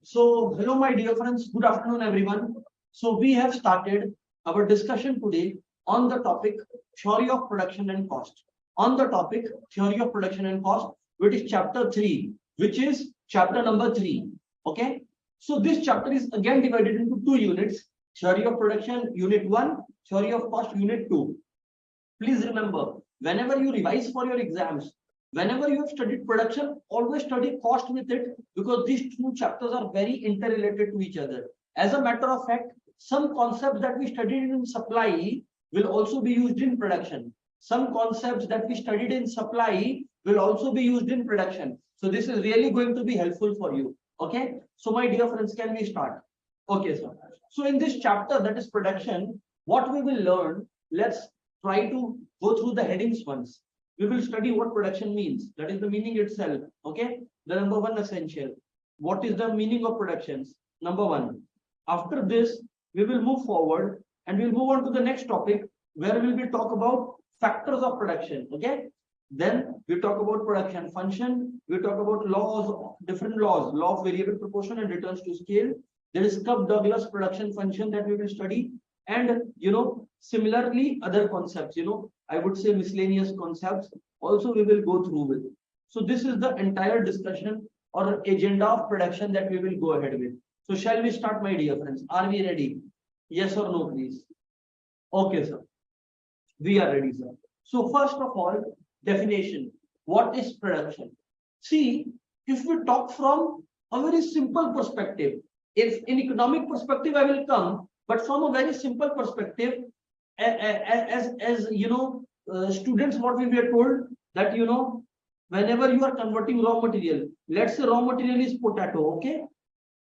So, hello, my dear friends. Good afternoon, everyone. So, we have started our discussion today on the topic theory of production and cost. On the topic theory of production and cost, which is chapter 3, which is chapter number 3. Okay. So, this chapter is again divided into two units: theory of production, unit 1, theory of cost, unit 2. Please remember, whenever you revise for your exams, whenever you have studied production, always study cost with it, because these two chapters are very interrelated to each other. As a matter of fact, some concepts that we studied in supply will also be used in production. Some concepts that we studied in supply will also be used in production. So this is really going to be helpful for you. Okay. So my dear friends, can we start? Okay, sir. So in this chapter, that is production, what we will learn, let's try to go through the headings once. We will study what production means. That is the meaning itself. Okay. The number one essential. What is the meaning of productions? Number one. After this, we will move forward and we'll move on to the next topic where we will talk about factors of production. Okay. Then we talk about production function. We talk about laws, different laws, law of variable proportion and returns to scale. There is Cobb-Douglas production function that we will study. And, similarly, other concepts, I would say miscellaneous concepts also we will go through with. So this is the entire discussion or agenda of production that we will go ahead with. So shall we start, my dear friends? Are we ready? Yes or no, please? Okay, sir. We are ready, sir. So first of all, definition. What is production? See, if we talk from a very simple perspective, if in economic perspective I will come, but from a very simple perspective, students, what we were told that whenever you are converting raw material, let's say raw material is potato, okay,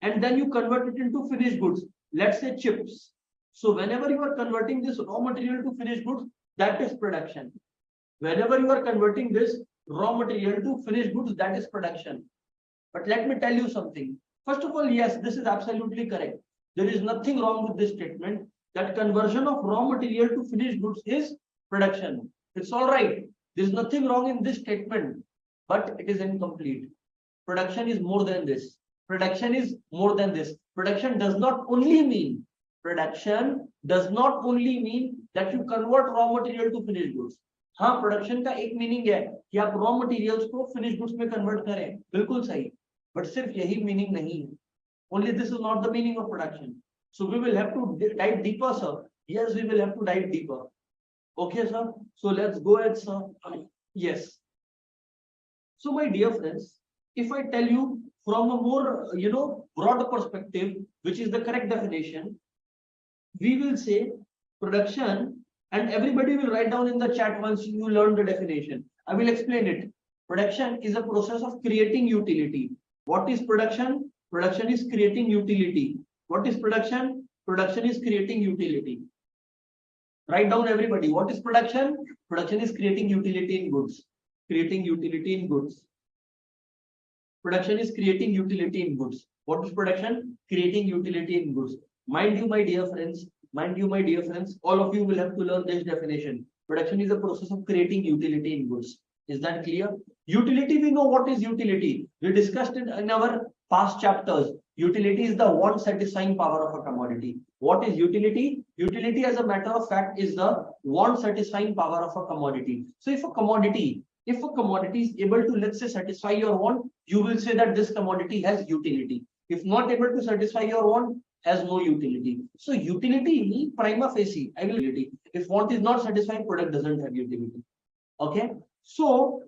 and then you convert it into finished goods, let's say chips. So whenever you are converting this raw material to finished goods, that is production. Whenever you are converting this raw material to finished goods, that is production. But let me tell you something. First of all, yes, this is absolutely correct. There is nothing wrong with this statement that conversion of raw material to finished goods is production. It's all right. There's nothing wrong in this statement, but it is incomplete. Production is more than this. Production is more than this. Production does not only mean that you convert raw material to finished goods. हाँ, production का एक meaning है कि आप raw materials को finish goods में convert करें, बिल्कुल सही, बट सिर्फ यही मीनिंग नहीं है. Only this is not the meaning of production. So we will have to dive deeper, sir. Yes, we will have to dive deeper. Okay, sir. So let's go ahead, sir. Yes. So my dear friends, if I tell you from a more, broad perspective, which is the correct definition, we will say production, and everybody will write down in the chat once you learn the definition. I will explain it. Production is a process of creating utility. What is production? Production is creating utility. What is production? Production is creating utility. Write down, everybody. What is production? Production is creating utility in goods. Creating utility in goods. Production is creating utility in goods. What is production? Creating utility in goods. Mind you, my dear friends, all of you will have to learn this definition. Production is a process of creating utility in goods. Is that clear? Utility, we know what is utility. We discussed it in our past chapters. Utility is the want satisfying power of a commodity. What is utility? Utility, as a matter of fact, is the want satisfying power of a commodity. So if a commodity is able to, let's say, satisfy your want, you will say that this commodity has utility. If not able to satisfy your want, has no utility. So utility, prima facie, I will utility. If want is not satisfying, product doesn't have utility. Okay. So,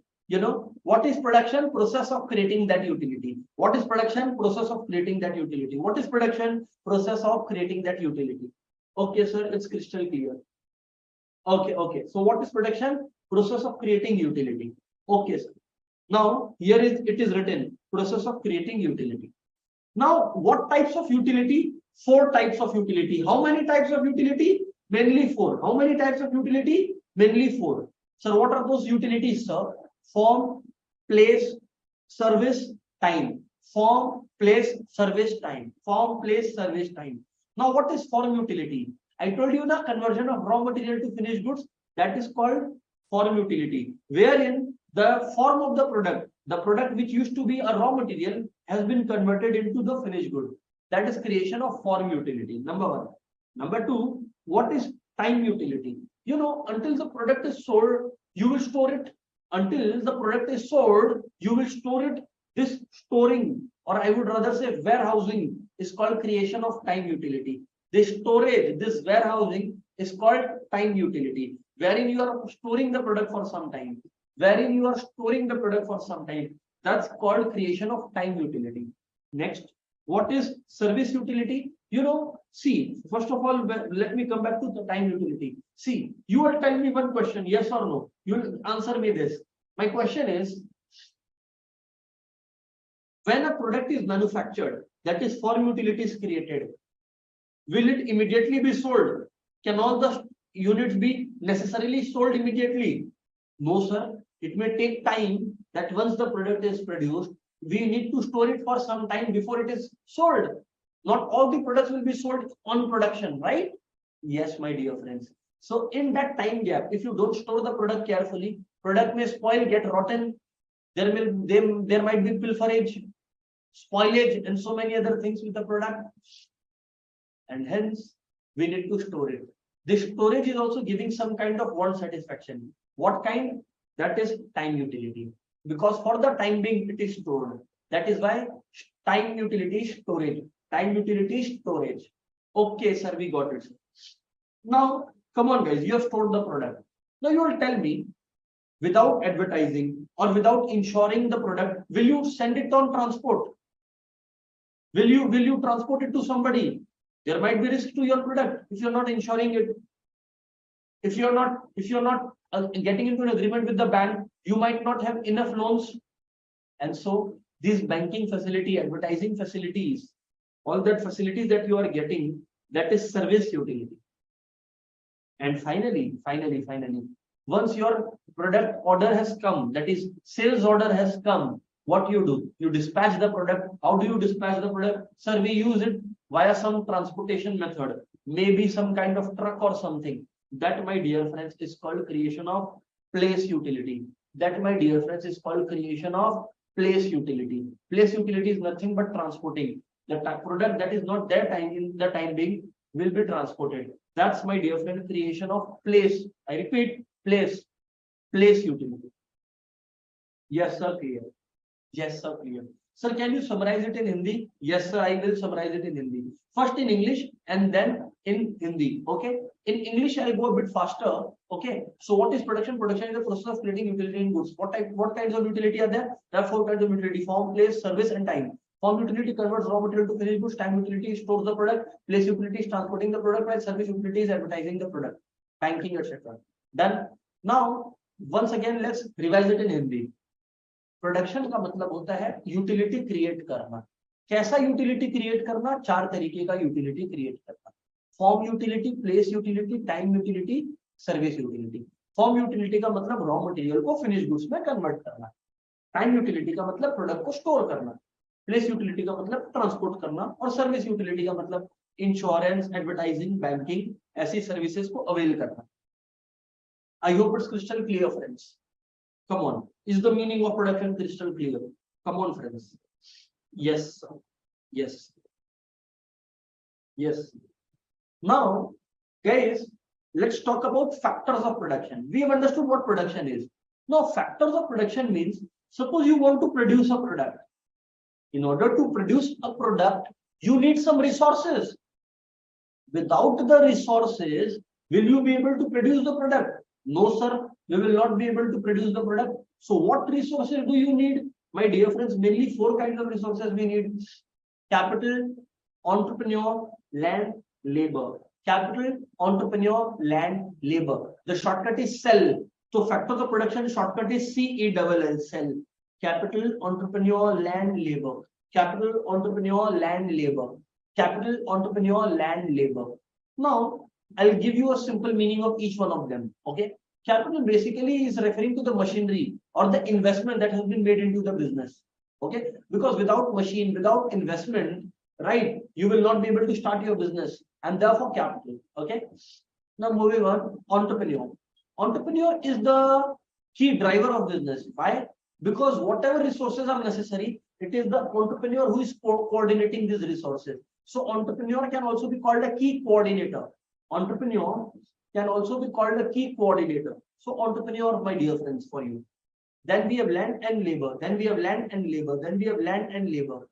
what is production? Process of creating that utility. What is production? Process of creating that utility. What is production? Process of creating that utility. Okay, sir, it's crystal clear. Okay. So what is production? Process of creating utility. Okay, sir. Now, here it is written, process of creating utility. Now, what types of utility? 4 types of utility. How many types of utility? Mainly 4. How many types of utility? Mainly 4. Sir, what are those utilities, sir? Form, place, service, time. Form, place, service, time. Form, place, service, time. Now, what is form utility? I told you the conversion of raw material to finished goods, that is called form utility, wherein the form of the product which used to be a raw material has been converted into the finished good. That is creation of form utility, number one. Number two, what is time utility? You know, until the product is sold, you will store it. Until the product is sold, you will store it. This storing, or I would rather say warehousing, is called creation of time utility. This storage, this warehousing is called time utility, wherein you are storing the product for some time. Wherein you are storing the product for some time. That's called creation of time utility. Next, what is service utility? You know, see, first of all, let me come back to the time utility. See, you will tell me one question, yes or no. You will answer me this. My question is, when a product is manufactured, that is form utility is created, will it immediately be sold? Can all the units be necessarily sold immediately? No, sir. It may take time that once the product is produced, we need to store it for some time before it is sold. Not all the products will be sold on production, right? Yes, my dear friends. So in that time gap, if you don't store the product carefully, product may spoil, get rotten. There might be pilferage, spoilage, and so many other things with the product. And hence, we need to store it. This storage is also giving some kind of want satisfaction. What kind? That is time utility. Because for the time being, it is stored. That is why time utility is storage. Time utility is storage. Okay, sir, we got it. Now, come on, guys, you have stored the product. Now, you will tell me, without advertising or without insuring the product, will you send it on transport? Will you transport it to somebody? There might be risk to your product if you're not insuring it. If you're not getting into an agreement with the bank, you might not have enough loans. And so these banking facility, advertising facilities, all that facilities that you are getting, that is service utility. And finally, once your product order has come, that is sales order has come, what you do? You dispatch the product. How do you dispatch the product? Sir, we use it via some transportation method, maybe some kind of truck or something. That, my dear friends, is called creation of place utility. That, my dear friends, is called creation of place utility. Place utility is nothing but transporting. The product that is not there in the time being will be transported. That's, my dear friend, creation of place. I repeat, place utility. Yes, sir, clear. Yes, sir, clear. Sir, can you summarize it in Hindi? Yes, sir, I will summarize it in Hindi. First in English and then in Hindi. Okay. In English, I'll go a bit faster. Okay. So what is production? Production is the process of creating utility in goods. What kinds of utility are there? There are 4 kinds of utility: form, place, service, and time. Form utility converts raw material to finished goods. Time utility stores the product. Place utility is transporting the product. While service utility is advertising the product, banking, etc. Done. Now, once again, let's revise it in Hindi. Production का मतलब होता है utility create करना. कैसा utility create करना? 4 तरीके का utility create करना: form utility, place utility, time utility, service utility. Form utility का मतलब रॉ मटेरियल को फिनिश गुड्स में कन्वर्ट करना. टाइम यूटिलिटी का मतलब प्रोडक्ट को स्टोर करना. प्लेस यूटिलिटी का मतलब ट्रांसपोर्ट करना. और सर्विस यूटिलिटी का मतलब इंश्योरेंस, एडवर्टाइजिंग, बैंकिंग, ऐसी सर्विसेज को अवेल करना. I hope it's crystal clear, friends. Come on. Is the meaning of production crystal clear? Come on, friends. Yes, sir. Yes. Yes. Now, guys, let's talk about factors of production. We have understood what production is. Now, factors of production means, suppose you want to produce a product. In order to produce a product, you need some resources. Without the resources, will you be able to produce the product? No, sir, we will not be able to produce the product. So what resources do you need? My dear friends, mainly 4 kinds of resources we need: capital, entrepreneur, land, labor. Capital, entrepreneur, land, labor. The shortcut is cell. So factors of production shortcut is CELL, cell. Capital, entrepreneur, land, labor. Capital, entrepreneur, land, labor. Capital, entrepreneur, land, labor. Now, I'll give you a simple meaning of each one of them. Okay. Capital basically is referring to the machinery or the investment that has been made into the business. Okay. Because without machine, without investment, right, you will not be able to start your business, and therefore capital. Okay. Now moving on, entrepreneur. Entrepreneur is the key driver of business. Why? Because whatever resources are necessary, It is the entrepreneur who is coordinating these resources. So entrepreneur can also be called a key coordinator. Entrepreneur can also be called a key coordinator. So entrepreneur, my dear friends, for you. Then we have land and labor. Then we have land and labor. Then we have land and labor.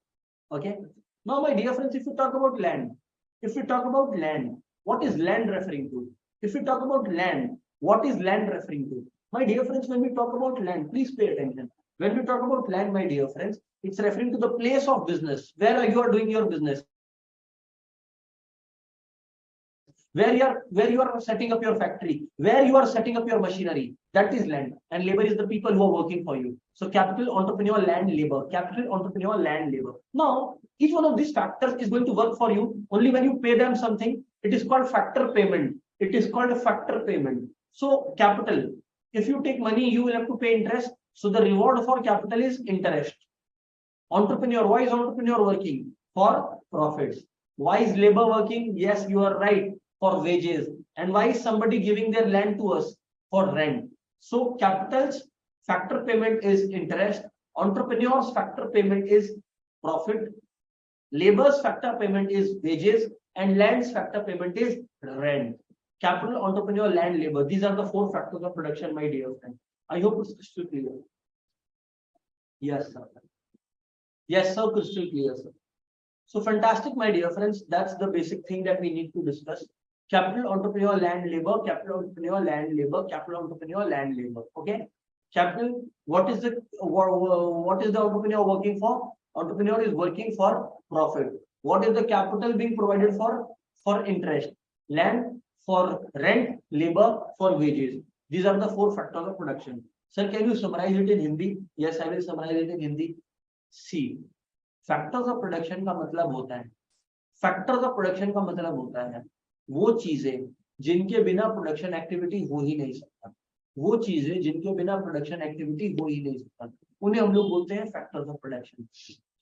Okay. Now, my dear friends, if we talk about land, what is land referring to? If we talk about land, what is land referring to? My dear friends, when we talk about land, please pay attention. When we talk about land, my dear friends, it's referring to the place of business, where you are doing your business, where you are setting up your factory, where you are setting up your machinery. That is land, and labor is the people who are working for you. So capital, entrepreneur, land, labor. Capital, entrepreneur, land, labor. Now, each one of these factors is going to work for you only when you pay them something. It is called factor payment. It is called a factor payment. So capital, if you take money, you will have to pay interest. So the reward for capital is interest. Entrepreneur, why is entrepreneur working? For profits. Why is labor working? Yes, you are right, for wages. And why is somebody giving their land to us? For rent. So capital's factor payment is interest. Entrepreneur's factor payment is profit. Labor's factor payment is wages. And land's factor payment is rent. Capital, entrepreneur, land, labor. These are the four factors of production, my dear friend. I hope it's crystal clear. Yes, sir. Yes, sir, crystal clear, sir. So fantastic, my dear friends. That's the basic thing that we need to discuss. Capital, entrepreneur, land, labor. Capital, entrepreneur, land, labor. Capital, entrepreneur, land, labor. Okay. Capital. What is the entrepreneur working for? Entrepreneur is working for profit. What is the capital being provided for? For interest. Land for rent, labor for wages. These are the four factors of production. Sir, can you summarize it in Hindi? Yes, I will summarize it in Hindi. See, factors of production का मतलब होता है वो चीजें जिनके बिना production activity हो ही नहीं सकता उन्हें हम लोग बोलते हैं फैक्टर्स ऑफ प्रोडक्शन।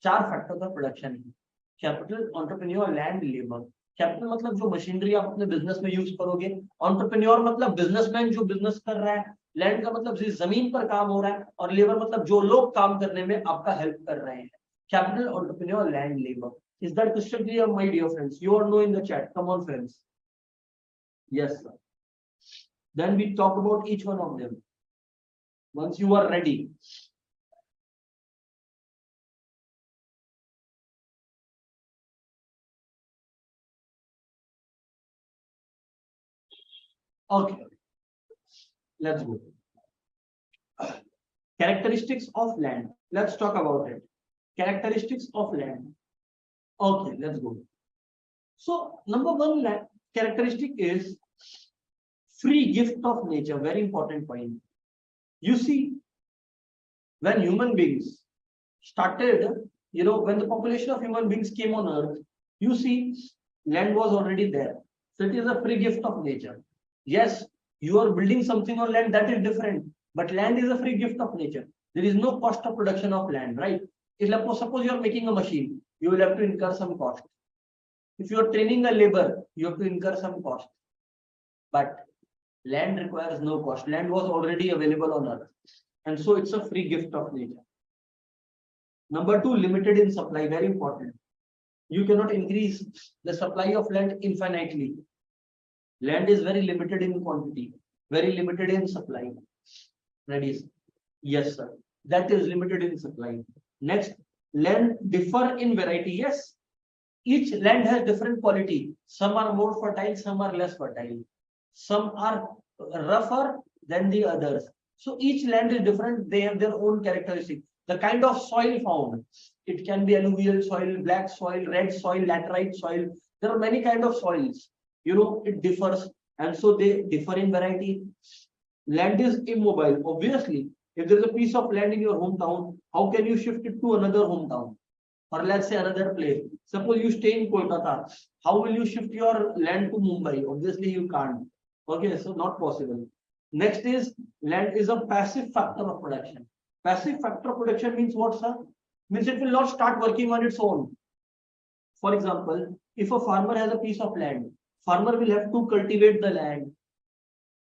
चार फैक्टर्स ऑफ प्रोडक्शन है, capital, entrepreneur, land, labour. Capital मतलब जो मशीनरी आप अपने बिजनेस में यूज करोगे, एंटरप्रेन्योर मतलब बिजनेसमैन जो बिजनेस कर रहा है, लैंड का मतलब जिस जमीन पर काम हो रहा है, और लेबर मतलब जो लोग काम करने में आपका हेल्प कर रहे हैं। Capital, entrepreneur, land, labor. Is that crystal clear, my dear friends? You all know in the chat. Come on, friends. Yes, sir. Then we talk about each one of them. Once you are ready. Okay. Let's go. Characteristics of land. Let's talk about it. Characteristics of land. Okay, let's go. So, number one characteristic is free gift of nature. Very important point. You see, when human beings started, when the population of human beings came on earth, you see, land was already there. So, it is a free gift of nature. Yes, you are building something on land, that is different. But land is a free gift of nature. There is no cost of production of land, right? Suppose you are making a machine, you will have to incur some cost. If you are training a labor, you have to incur some cost. But land requires no cost. Land was already available on earth. And so it's a free gift of nature. Number two, limited in supply. Very important. You cannot increase the supply of land infinitely. Land is very limited in quantity, very limited in supply. Ready? Yes, sir. That is limited in supply. Next, land differ in variety. Yes, each land has different quality. Some are more fertile, some are less fertile. Some are rougher than the others. So each land is different. They have their own characteristics. The kind of soil found, it can be alluvial soil, black soil, red soil, laterite soil. There are many kinds of soils. It differs, and so they differ in variety. Land is immobile. Obviously, if there's a piece of land in your hometown, how can you shift it to another hometown? Or let's say another place. Suppose you stay in Kolkata. How will you shift your land to Mumbai? Obviously, you can't. Okay, so not possible. Next is land is a passive factor of production. Passive factor of production means what, sir? Means it will not start working on its own. For example, if a farmer has a piece of land, farmer will have to cultivate the land.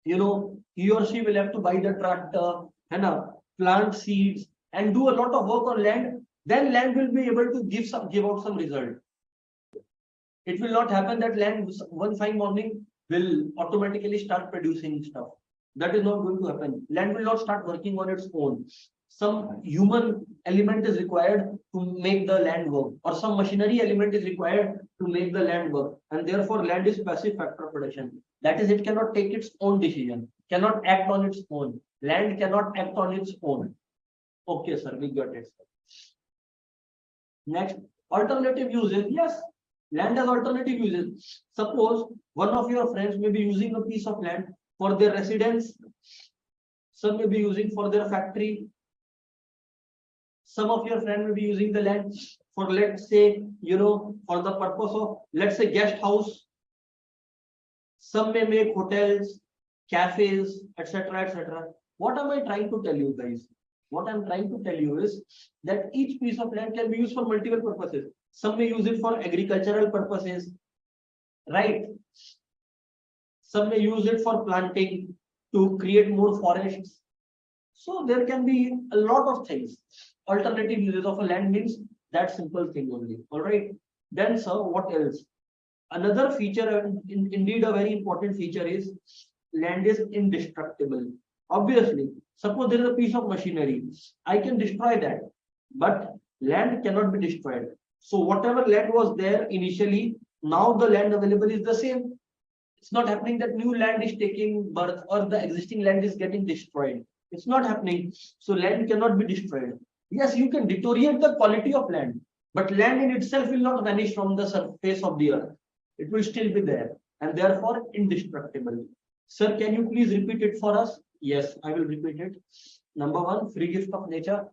He or she will have to buy the tractor, plant seeds, and do a lot of work on land then land will be able to give out some result. It will not happen that land one fine morning will automatically start producing stuff. That is not going to happen. Land will not start working on its own. Some human element is required to make the land work, or some machinery element is required to make the land work, and therefore land is passive factor of production. That is, it cannot take its own decision, cannot act on its own. Land cannot act on its own. Okay, sir, we got it. Next, alternative uses. Yes, land has alternative uses. Suppose one of your friends may be using a piece of land for their residence, some may be using for their factory, some of your friends may be using the land for, let's say, for the purpose of, let's say, guest house. Some may make hotels, cafes, etc., etc. What am I trying to tell you, guys? What I'm trying to tell you is that each piece of land can be used for multiple purposes. Some may use it for agricultural purposes, right? Some may use it for planting to create more forests. So there can be a lot of things. Alternative uses of a land means that simple thing only. All right. Then, sir, what else? Another feature, indeed a very important feature, is land is indestructible. Obviously, suppose there is a piece of machinery, I can destroy that, but land cannot be destroyed. So whatever land was there initially, now the land available is the same. It's not happening that new land is taking birth or the existing land is getting destroyed. It's not happening. So land cannot be destroyed. Yes, you can deteriorate the quality of land, but land in itself will not vanish from the surface of the earth. It will still be there and therefore indestructible. Sir, can you please repeat it for us? Yes, I will repeat it. Number one, free gift of nature.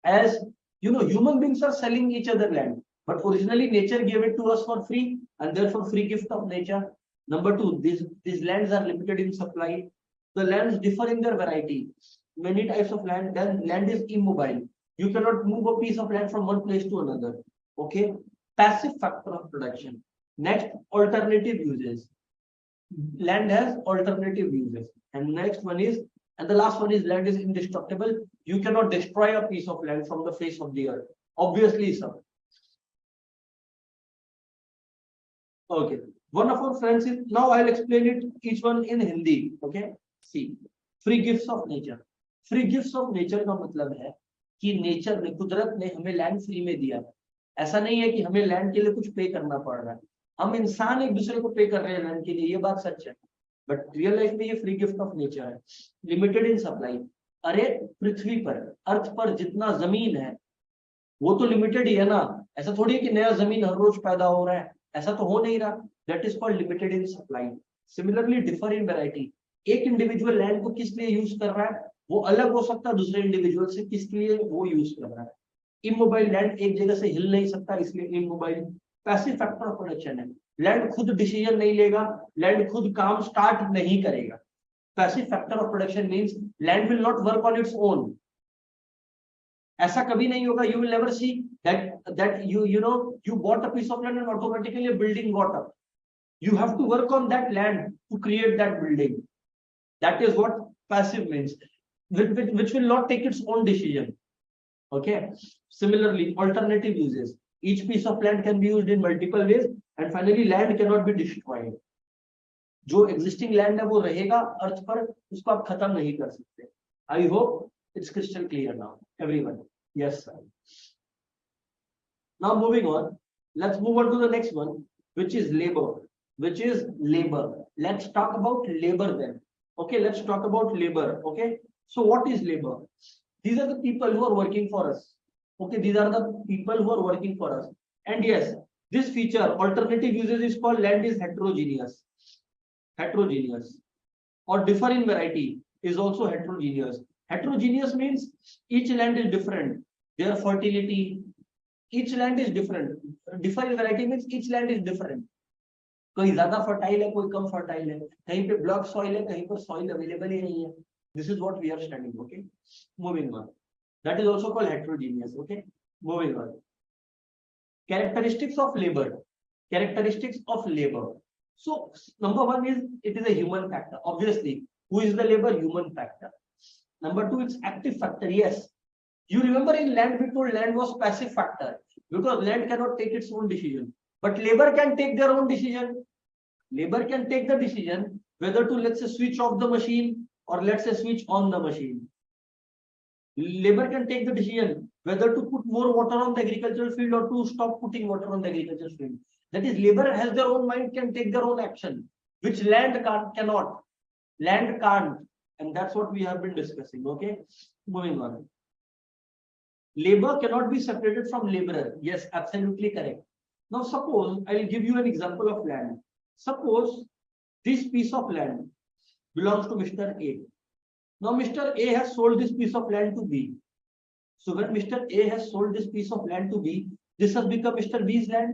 As you know, human beings are selling each other land, but originally nature gave it to us for free and therefore free gift of nature. Number two, these lands are limited in supply. The lands differ in their variety. Many types of land, then land is immobile. You cannot move a piece of land from one place to another. Okay, passive factor of production. Next, alternative uses. Land has alternative uses. And next one is, and the last one is, land is indestructible. You cannot destroy a piece of land from the face of the earth. Obviously, sir. Okay. One of our friends is, now I'll explain it each one in Hindi. Okay. See, free gifts of nature. Free gifts of nature का मतलब है कि nature ने, कुदरत ने हमें land free में दिया। ऐसा नहीं है कि हमें लैंड के लिए कुछ पे करना पड़ रहा है, हम इंसान एक दूसरे को पे कर रहे हैं लैंड के लिए, ये बात सच है, बट रियल लाइफ में ये फ्री गिफ्ट ऑफ नेचर है, लिमिटेड इन सप्लाई। अरे पृथ्वी पर, अर्थ पर जितना जमीन है वो तो लिमिटेड ही है ना, ऐसा थोड़ी है कि नया जमीन हर रोज पैदा हो रहा है, ऐसा तो हो नहीं रहा। That is called limited in supply. Similarly differ in variety. एक इंडिविजुअल लैंड को किस लिए यूज कर रहा है वो अलग हो सकता है दूसरे इंडिविजुअल से, किस लिए वो यूज कर रहा है। इमोबाइल लैंड एक जगह से हिल नहीं सकता, इसलिए immobile. Passive factor of production है, लैंड खुद डिसीजन नहीं लेगा, लैंड खुद काम स्टार्ट नहीं करेगा। Passive factor of production means land will not work on its own. ऐसा कभी नहीं होगा, you will never see that you bought a piece of land and automatically a building got up. You have to work on that land to create that building. That is what passive means, which will not take its own decision. Okay. Similarly, alternative uses. Each piece of land can be used in multiple ways, and finally land cannot be destroyed. जो existing land है वो रहेगा अर्थ पर, उसको आप खत्म नहीं कर सकते। I hope it's crystal clear now, everyone. Yes, sir. Now moving on, let's move on to the next one, which is labor. Let's talk about labor then. Okay, let's talk about labor. Okay, so what is labor? These are the people who are working for us. Okay, these are the people who are working for us. And yes, this feature, alternative uses, is called land is heterogeneous. Or differ in variety is also heterogeneous. Heterogeneous means each land is different. Their fertility, each land is different. Differ in variety means each land is different. कोई ज्यादा fertile है, कोई कम fertile है, कहीं पे block soil है, कहीं पर सॉइल अवेलेबल ही नहीं है। This is what we are studying. Okay, moving on, that is also called heterogeneous. Okay, moving on, characteristics of labour. So number one is it is a human factor. Obviously, who is the labour? Human factor. Number two, it's active factor. Yes, You remember in land, we told land was passive factor because land cannot take its own decision. But labor can take their own decision. Labor can take the decision whether to, let's say, switch off the machine or let's say switch on the machine. Labor can take the decision whether to put more water on the agricultural field or to stop putting water on the agricultural field. That is, labor has their own mind, can take their own action, which land cannot. Land can't. And that's what we have been discussing. Okay, moving on. Labor cannot be separated from laborer. Yes, absolutely correct. Now, suppose I will give you an example of land. Suppose this piece of land belongs to Mr. A. Now, Mr. A has sold this piece of land to B. So, when Mr. A has sold this piece of land to B, this has become Mr. B's land.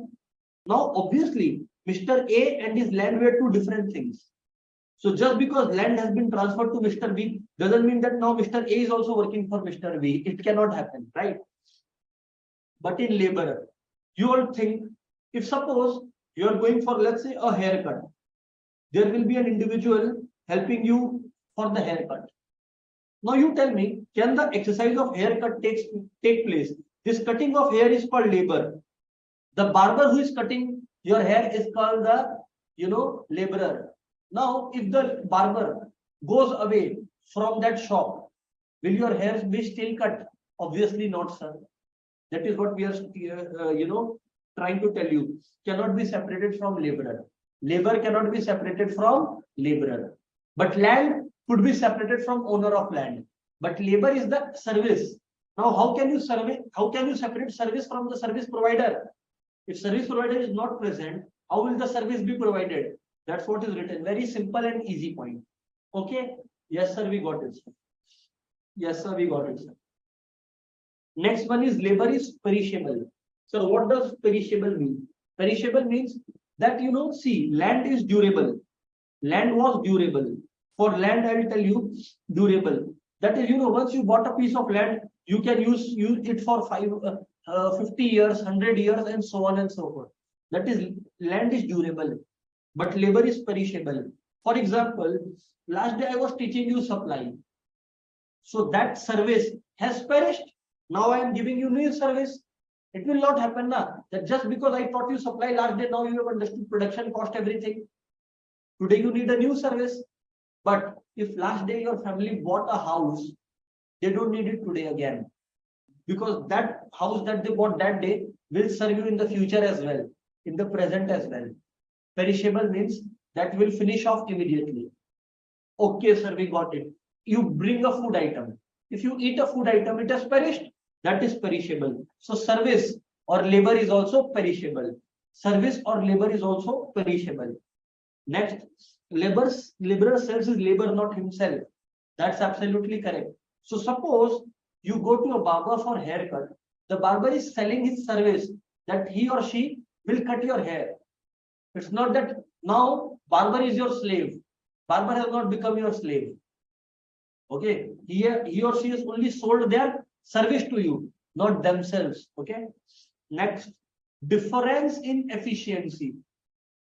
Now, obviously, Mr. A and his land were two different things. So, just because land has been transferred to Mr. B doesn't mean that now Mr. A is also working for Mr. B. It cannot happen, right? But in labor, you all think, if suppose you are going for, let's say, a haircut, there will be an individual helping you for the haircut. Now you tell me, can the exercise of haircut take place? This cutting of hair is called labor. The barber who is cutting your hair is called the, laborer. Now, if the barber goes away from that shop, will your hair be still cut? Obviously not, sir. That is what we are, trying to tell you. Cannot be separated from laborer. Labor cannot be separated from laborer. But land could be separated from owner of land. But labor is the service. Now, how can you separate service from the service provider? If service provider is not present, how will the service be provided? That's what is written. Very simple and easy point. Okay? Yes, sir, we got it, sir. Yes, sir, we got it, sir. Next one is labor is perishable. So what does perishable mean? Perishable means that, see, land is durable. Land was durable. For land, I will tell you, durable. That is, once you bought a piece of land, you can use it for 50 years, 100 years, and so on and so forth. That is, land is durable. But labor is perishable. For example, last day I was teaching you supply. So that service has perished. Now I am giving you new service. It will not happen now. That just because I taught you supply last day, now you have understood production cost, everything. Today you need a new service. But if last day your family bought a house, they don't need it today again. Because that house that they bought that day will serve you in the future as well, in the present as well. Perishable means that will finish off immediately. Okay, sir, we got it. You bring a food item. If you eat a food item, it has perished. That is perishable. So service or labor is also perishable. Service or labor is also perishable. Next, laborer sells his labor, not himself. That's absolutely correct. So suppose you go to a barber for haircut. The barber is selling his service that he or she will cut your hair. It's not that now barber is your slave. Barber has not become your slave. Okay, he or she has only sold their service to you, not themselves. Okay. Next, difference in efficiency.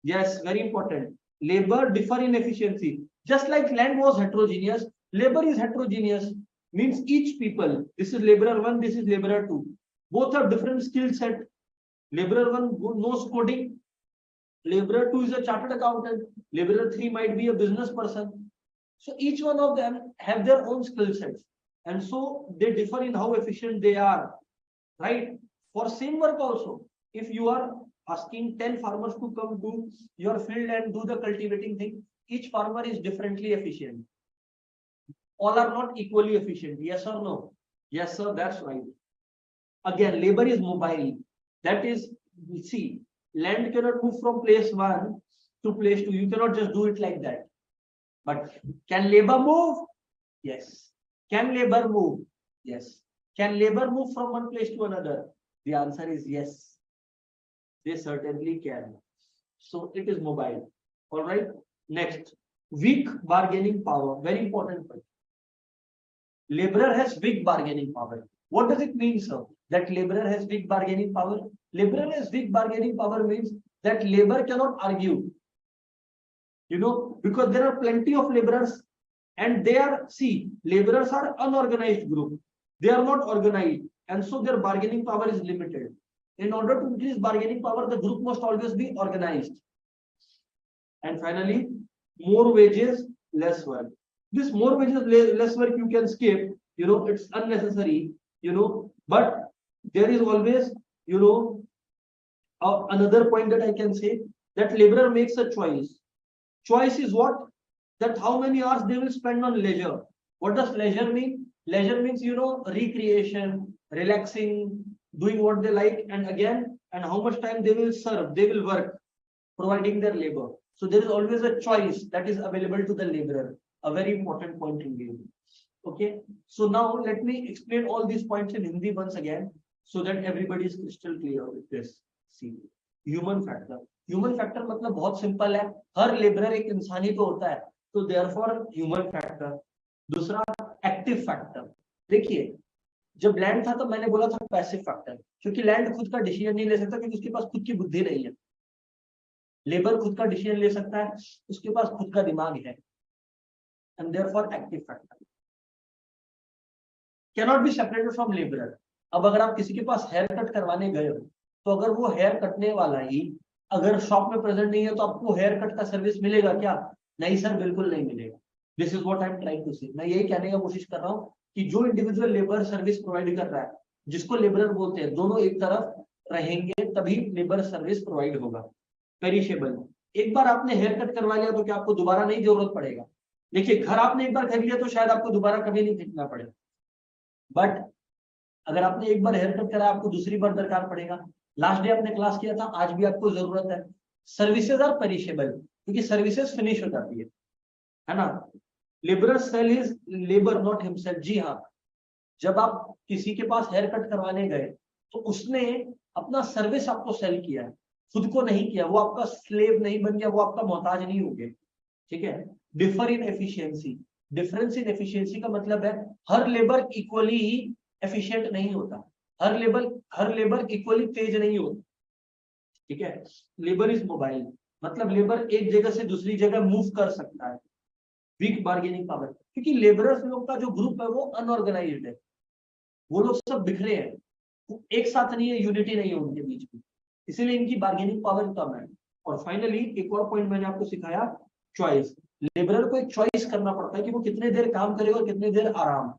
Yes, very important. Labor differ in efficiency. Just like land was heterogeneous, labor is heterogeneous. Means each people. This is laborer 1, this is laborer 2. Both have different skill set. Laborer 1 knows coding. Laborer 2 is a chartered accountant. Laborer 3 might be a business person. So each one of them have their own skill sets. And so they differ in how efficient they are. Right? For same work also, if you are asking 10 farmers to come to your field and do the cultivating thing, each farmer is differently efficient. All are not equally efficient. Yes or no? Yes, sir, that's right. Again, labor is mobile. That is, see, land cannot move from place 1 to place 2. You cannot just do it like that. But can labor move? Yes. Can labor move? Yes. Can labor move from one place to another? The answer is yes. They certainly can. So it is mobile. All right. Next, weak bargaining power. Very important point. Laborer has weak bargaining power. What does it mean, sir? That laborer has weak bargaining power? Laborer has weak bargaining power means that labor cannot argue. Because there are plenty of laborers and they are, see, laborers are unorganized group. They are not organized, and so their bargaining power is limited. In order to increase bargaining power, the group must always be organized. And finally, more wages, less work. This more wages, less work you can skip. It's unnecessary. But there is always, another point that I can say, that laborer makes a choice. Choice is what? That how many hours they will spend on leisure. What does leisure mean? Leisure means, recreation, relaxing, doing what they like, and how much time they will serve, they will work, providing their labor. So there is always a choice that is available to the laborer. A very important point in here. Okay. So now let me explain all these points in Hindi once again, so that everybody is crystal clear with this. See, human factor. Human factor मतलब बहुत simple है, हर labourer एक इंसान ही तो होता है, तो therefore human factor. दूसरा एक्टिव फैक्टर. देखिए, जब लैंड था तो मैंने बोला था पैसिव फैक्टर, क्योंकि लैंड खुद का डिसीजन नहीं ले सकता, क्योंकि उसके पास खुद की बुद्धि नहीं है. लेबर खुद का डिसीजन ले सकता है, उसके पास खुद का दिमाग है, and therefore active factor cannot be separated from labourer. अब अगर आप किसी के पास हेयर कट करवाने गए हो, तो अगर वो हेयर कटने वाला ही अगर शॉप में प्रेजेंट नहीं है, तो आपको हेयर कट का सर्विस मिलेगा क्या? नहीं सर, बिल्कुल नहीं मिलेगा. This is what I am trying to say. मैं यही कहने का कोशिश कर रहा हूँ कि जो इंडिविजुअल लेबर सर्विस प्रोवाइड कर रहा है, जिसको लेबरर बोलते हैं, दोनों एक तरफ रहेंगे तभी लेबर सर्विस प्रोवाइड होगा. पेरिशेबल. एक बार आपने हेयर कट करवा लिया तो क्या आपको दोबारा नहीं जरूरत पड़ेगा? देखिए, घर आपने एक बार खरीद लिया तो शायद आपको दोबारा कभी नहीं खरीदना पड़ेगा, बट अगर आपने एक बार हेयर कट करा, आपको दूसरी बार दरकार पड़ेगा. लास्ट डे आपने क्लास किया था, आज भी आपको जरूरत है. सर्विसेज आर पेरिशेबल, क्योंकि सर्विसेज फिनिश हो जाती है ना. Labourer sell his labour not himself. जी हाँ, जब आप किसी के पास हेयर कट करवाने गए तो उसने अपना सर्विस आपको सेल किया है, खुद को नहीं किया. वो आपका स्लेव नहीं बन गया, वो आपका मोहताज नहीं हो गया. ठीक है. Differ in efficiency. Difference in efficiency का मतलब है हर लेबर इक्वली ही एफिशिएंट नहीं होता, हर लेबर इक्वली तेज नहीं होता. ठीक है. लेबर इज मोबाइल, मतलब लेबर एक जगह से दूसरी जगह मूव कर सकता है. वीक बार्गेनिंग पावर, क्योंकि लेबरर्स लोग का जो ग्रुप है वो अनऑर्गेनाइज्ड है, वो लोग सब बिखरे हैं, एक साथ नहीं है, यूनिटी नहीं है उनके बीच में, इसीलिए इनकी बार्गेनिंग पावर कम है. और फाइनली एक और पॉइंट मैंने आपको सिखाया, चॉइस. लेबरर को एक चॉइस करना पड़ता है कि वो कितने देर काम करेगा और कितने देर आराम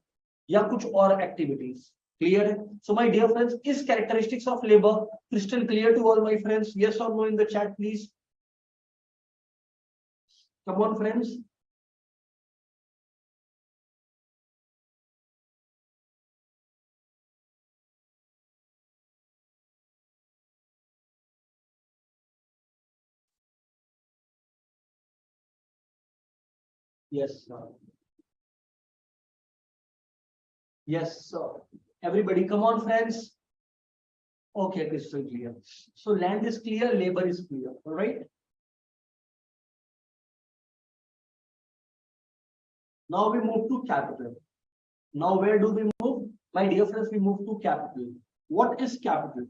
या कुछ और activities. Clear? So my dear friends, is characteristics of labor crystal clear to all my friends? Yes or no in the chat, please. Come on, friends. Yes, sir. Yes, sir. Everybody, come on, friends. Okay, crystal clear. So land is clear, labor is clear. All right. Now we move to capital. Now where do we move? My dear friends, we move to capital. What is capital?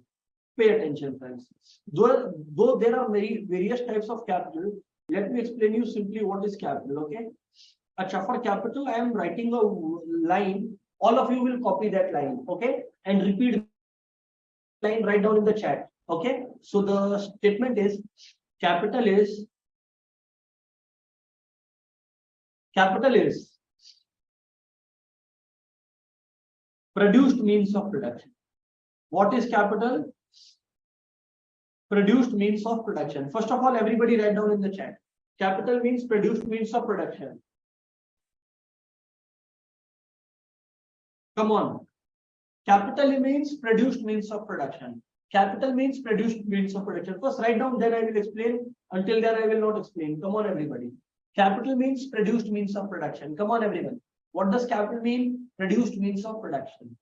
Pay attention, friends. Though there are various types of capital, let me explain you simply what is capital. Okay. Acha, for capital, I am writing a line. All of you will copy that line. Okay, and repeat line right down in the chat. Okay. So the statement is capital is produced means of production. What is capital? Produced means of production. First of all, everybody write down in the chat. Capital means produced means of production. Come on. Capital means produced means of production. Capital means produced means of production. First write down, then I will explain. Until then I will not explain. Come on, everybody. Capital means produced means of production. Come on, everyone. What does capital mean? Produced means of production.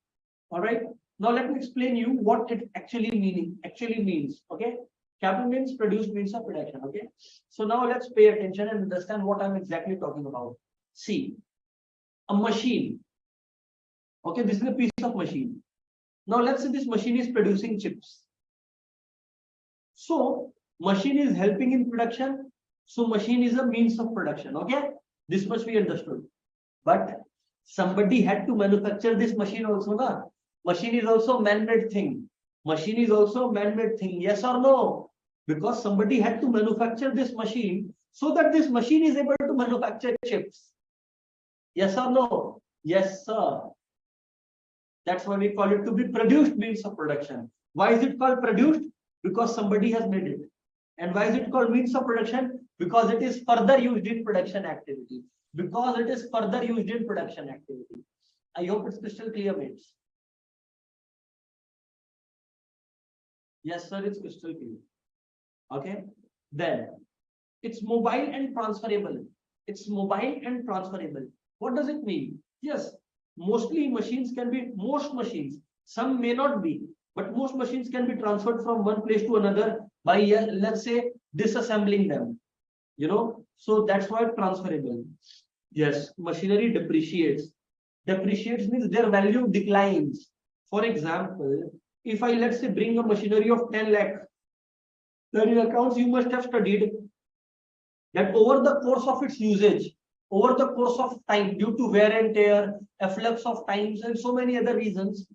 All right. Now let me explain you what it actually means. Okay. Capital means produced means of production. Okay. So now let's pay attention and understand what I'm exactly talking about. See, a machine. Okay, this is a piece of machine. Now let's say this machine is producing chips. So machine is helping in production. So machine is a means of production. Okay, this much we understood. But Somebody had to manufacture this machine also, na? Machine is also man-made thing. Machine is also man-made thing. Yes or no? Because somebody had to manufacture this machine so that this machine is able to manufacture chips. Yes or no? Yes, sir. That's why we call it to be produced means of production. Why is it called produced? Because somebody has made it. And why is it called means of production? Because it is further used in production activity. Because it is further used in production activity. I hope it's crystal clear, mates. Yes, sir, it's crystal clear. Okay. Then it's mobile and transferable. It's mobile and transferable. What does it mean? Yes, mostly machines can be, most machines, some may not be, but most machines can be transferred from one place to another by, let's say, disassembling them. You know, so that's why transferable. Yes, machinery depreciates. Depreciates means their value declines. For example, if I, let's say, bring a machinery of 10 lakh, then in accounts you must have studied that over the course of its usage, over the course of time, due to wear and tear, efflux of times, and so many other reasons,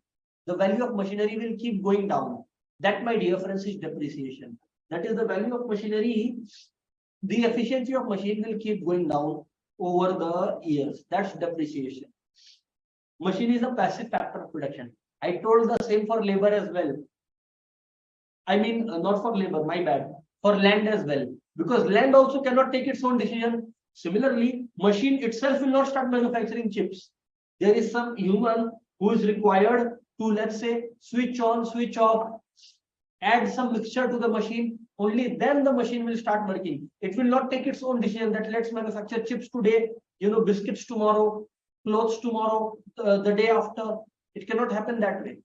the value of machinery will keep going down. That, my dear friends, is depreciation. That is the value of machinery. The efficiency of machine will keep going down over the years. That's depreciation. Machine is a passive factor of production. I told the same for labor as well. I mean, not for labor, my bad. For land as well. Because land also cannot take its own decision. Similarly, machine itself will not start manufacturing chips. There is some human who is required to, let's say, switch on, switch off, add some mixture to the machine. Only then the machine will start working. It will not take its own decision that let's manufacture chips today, biscuits tomorrow, clothes tomorrow, the day after. It cannot happen that way.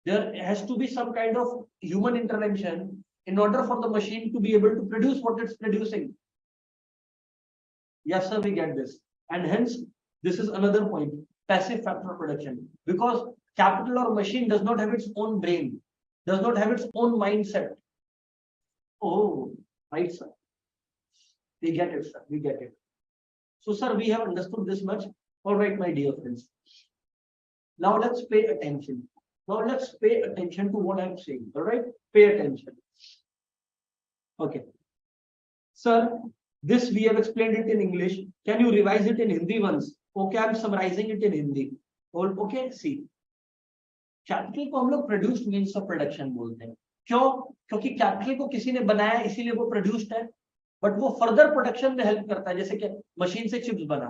There has to be some kind of human intervention in order for the machine to be able to produce what it's producing. Yes, sir, we get this. And hence, this is another point, passive factor of production. Because capital or machine does not have its own brain, does not have its own mindset. Oh, right, sir. We get it, sir. We get it. So, sir, we have understood this much. All right, my dear friends. Now let's pay attention. Now let's pay attention to what I'm saying. All right, pay attention. Okay, sir, this we have explained it in English. Can you revise it in Hindi once? Okay, I'm summarizing it in Hindi. Okay, see. Capital को हम लोग produced means of production बोलते हैं. क्यों? क्योंकि capital को किसी ने बनाया इसीलिए वो प्रोड्यूस्ड है, बट वो फर्दर प्रोडक्शन में हेल्प करता है. जैसे कि मशीन से चिप्स बना,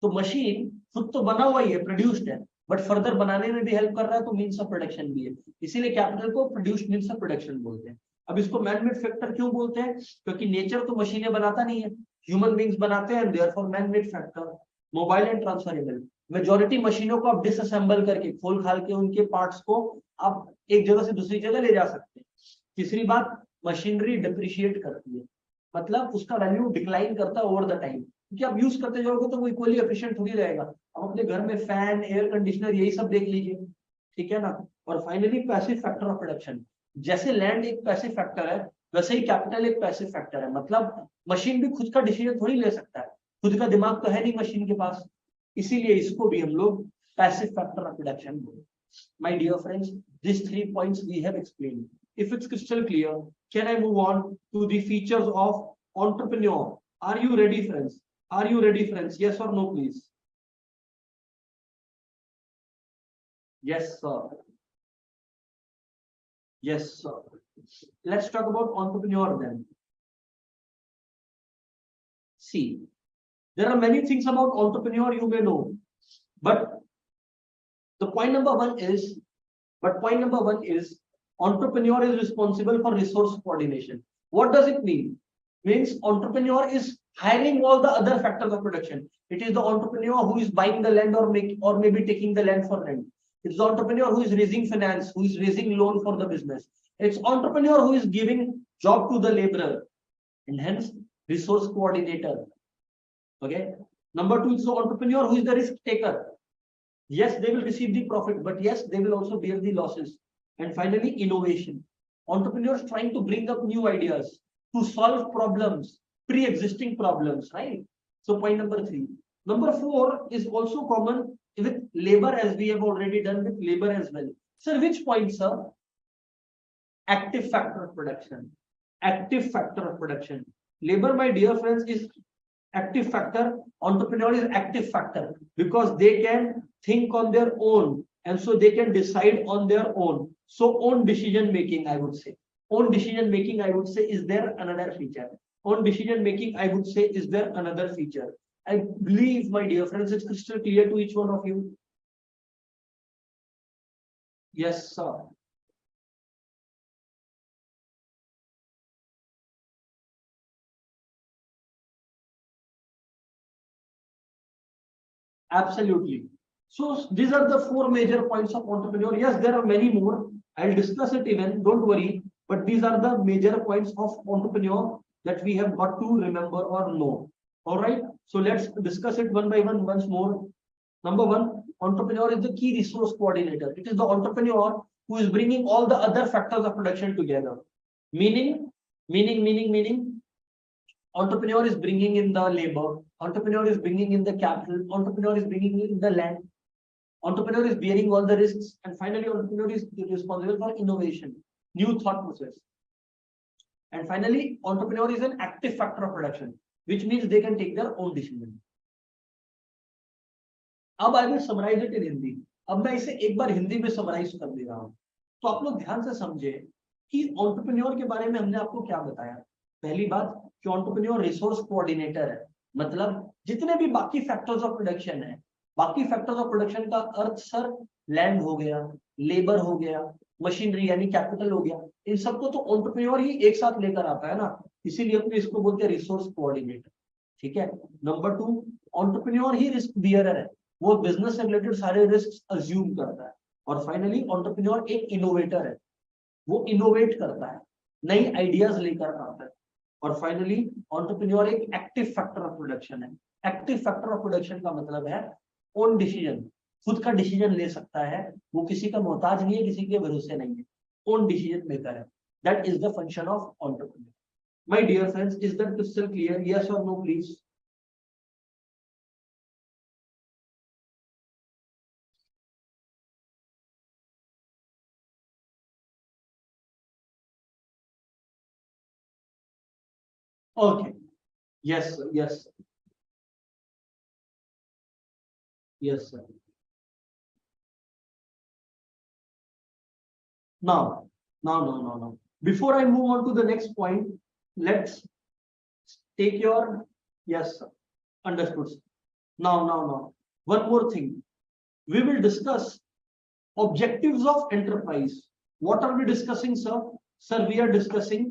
तो मशीन खुद तो बना हुआ ही है, प्रोड्यूस्ड है, बट फर्दर बनाने में भी हेल्प कर रहा है, तो मींस ऑफ प्रोडक्शन भी है. इसीलिए कैपिटल को प्रोड्यूस्ड मींस ऑफ प्रोडक्शन बोलते हैं. अब इसको मैन-मेड फैक्टर क्यों बोलते हैं? क्योंकि नेचर तो मशीनें बनाता नहीं है, ह्यूमन बीइंग्स बनाते हैं, therefore man-made factor. Mobile and transferable, majority मशीनों को आप डिसअसेंबल करके, खोल खाल के उनके पार्ट्स को आप एक जगह से दूसरी जगह ले जा सकते हैं. तीसरी बात, मशीनरी डिप्रिशिएट करती है, मतलब उसका वैल्यू डिक्लाइन करता है ओवर द टाइम, क्योंकि आप यूज करते जाओगे तो वो इक्वली एफिशिएंट थोड़ी रहेगा. आप अपने घर में फैन, एयर कंडीशनर, यही सब देख लीजिए, ठीक है ना. और finally passive factor of production. जैसे लैंड एक पैसिव फैक्टर है, वैसे ही कैपिटल एक पैसिव फैक्टर है. मतलब मशीन भी खुद का डिसीजन थोड़ी ले सकता है, खुद का दिमाग तो है नहीं मशीन के पास, इसीलिए इसको भी हम लोग पैसिव फैक्टर ऑफ प्रोडक्शन बोलते हैं. My dear friends, these 3 points we have explained. If it's crystal clear, can I move on to the features of entrepreneur? Are you ready, friends? Are you ready, friends? Yes or no, please? Yes, sir. Yes, sir. Let's talk about entrepreneur then. See, there are many things about entrepreneur you may know, but point number one is entrepreneur is responsible for resource coordination. What does it mean? Means entrepreneur is hiring all the other factors of production. It is the entrepreneur who is buying the land or maybe taking the land for rent. It's the entrepreneur who is raising finance, who is raising loan for the business. It's entrepreneur who is giving job to the laborer, and hence resource coordinator. Okay. Number two is the entrepreneur who is the risk taker. Yes, they will receive the profit, but yes, they will also bear the losses. And finally, innovation. Entrepreneurs trying to bring up new ideas to solve problems, pre-existing problems, right? So point number 3. Number 4 is also common with labor, as we have already done with labor as well. Sir, which point, sir? Active factor of production. Active factor of production. Labor, my dear friends, is active factor. Entrepreneur is active factor because they can think on their own and so they can decide on their own. So own decision making, I would say. Own decision making, I would say, is there another feature. Own decision making, I would say, is there another feature. I believe, my dear friends, it's crystal clear to each one of you. Yes, sir. Absolutely. So these are the 4 major points of entrepreneur. Yes, there are many more. I'll discuss it even. Don't worry. But these are the major points of entrepreneur that we have got to remember or know. All right. So let's discuss it one by one once more. Number 1, entrepreneur is the key resource coordinator. It is the entrepreneur who is bringing all the other factors of production together. Meaning, entrepreneur is bringing in the labor, entrepreneur is bringing in the capital, entrepreneur is bringing in the land, entrepreneur is bearing all the risks, and finally entrepreneur is responsible for innovation, new thought process. And finally, entrepreneur is an active factor of production, which means they can take their own decision. अब I will summarise it in Hindi. अब मैं इसे एक बार हिंदी में summarise कर दे रहा हूं, तो आप लोग ध्यान से समझे कि एंटरप्रेन्योर के बारे में हमने आपको क्या बताया. पहली बात कि एंटरप्रेन्योर रिसोर्स कोऑर्डिनेटर है, मतलब जितने भी बाकी फैक्टर्स ऑफ प्रोडक्शन है, बाकी फैक्टर्स ऑफ प्रोडक्शन का अर्थ सर लैंड हो गया, लेबर हो गया, मशीनरी यानी कैपिटल हो गया, इन सबको तो एंटरप्रेन्योर ही एक साथ लेकर आता है ना, इसीलिए अपने इसको बोलते हैं रिसोर्स कोऑर्डिनेटर. ठीक है. नंबर 2, एंटरप्रेन्योर ही रिस्क बियरर है, वो बिजनेस से रिलेटेड सारे रिस्क अज्यूम करता है. और फाइनली एंटरप्रेन्योर एक इनोवेटर है, वो इनोवेट करता है, नई आइडियाज लेकर आता है. और फाइनली एंटरप्रेन्योर एक एक्टिव फैक्टर ऑफ प्रोडक्शन है. एक्टिव फैक्टर ऑफ प्रोडक्शन का मतलब है ओन डिसीजन, खुद का डिसीजन ले सकता है, वो किसी का मोहताज नहीं है, किसी के भरोसे नहीं है, ओन डिसीजन मेकर है. That is the function of entrepreneur. My dear friends, is that crystal clear? Yes और no please. Okay. Yes, sir. Yes, sir. Yes, sir. Now. Before I move on to the next point, let's take your, yes, sir. Understood, sir. Now. One more thing. We will discuss objectives of enterprise. What are we discussing, sir? Sir, we are discussing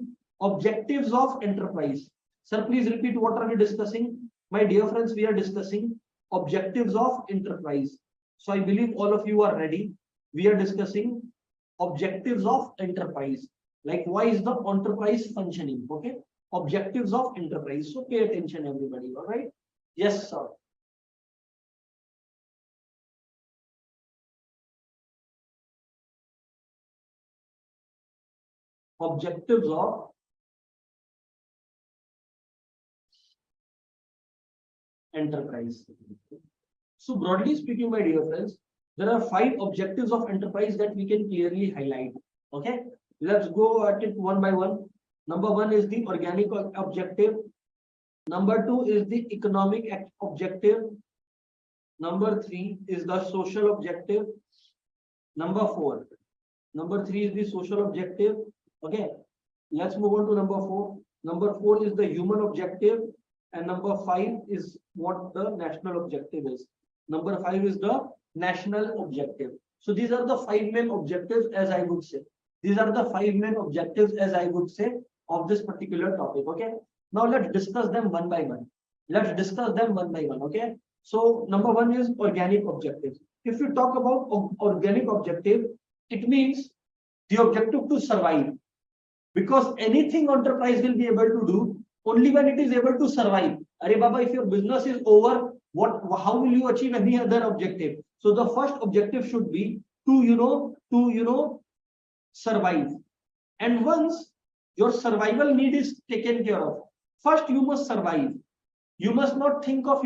objectives of enterprise. Sir, please repeat, what are we discussing? My dear friends, we are discussing objectives of enterprise. So I believe all of you are ready. We are discussing objectives of enterprise. Like, why is the enterprise functioning? Okay. Objectives of enterprise. So pay attention, everybody. All right. Yes, sir. Objectives of enterprise. So broadly speaking, my dear friends, there are 5 objectives of enterprise that we can clearly highlight. Okay, let's go at it one by one. Number 1 is the organic objective. Number 2 is the economic objective. Number 3 is the social objective. Number 3 is the social objective. Okay, let's move on to number 4. Number 4 is the human objective. And number 5 is what the national objective is. Number 5 is the national objective. So these are the 5 main objectives, as I would say. These are the 5 main objectives, as I would say, of this particular topic. Okay. Now let's discuss them one by one. Okay. So number 1 is organic objectives. If you talk about organic objective, it means the objective to survive. Because anything enterprise will be able to do only when it is able to survive. Arey Baba, if your business is over, how will you achieve any other objective? So the first objective should be to survive. And once your survival need is taken care of, first you must survive. You must not think of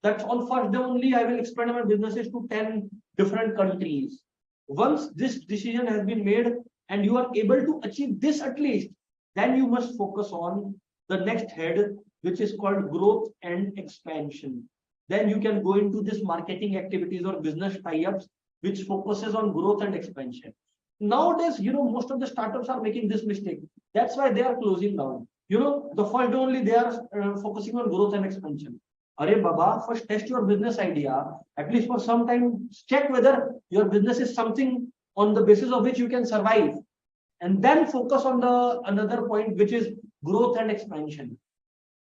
that on first day only I will expand my businesses to 10 different countries. Once this decision has been made and you are able to achieve this at least, then you must focus on the next head, which is called growth and expansion. Then you can go into this marketing activities or business tie-ups, which focuses on growth and expansion. Nowadays, most of the startups are making this mistake. That's why they are closing down. The first only they are focusing on growth and expansion. Arey Baba, first test your business idea, at least for some time, check whether your business is something on the basis of which you can survive. And then focus on the another point, which is growth and expansion.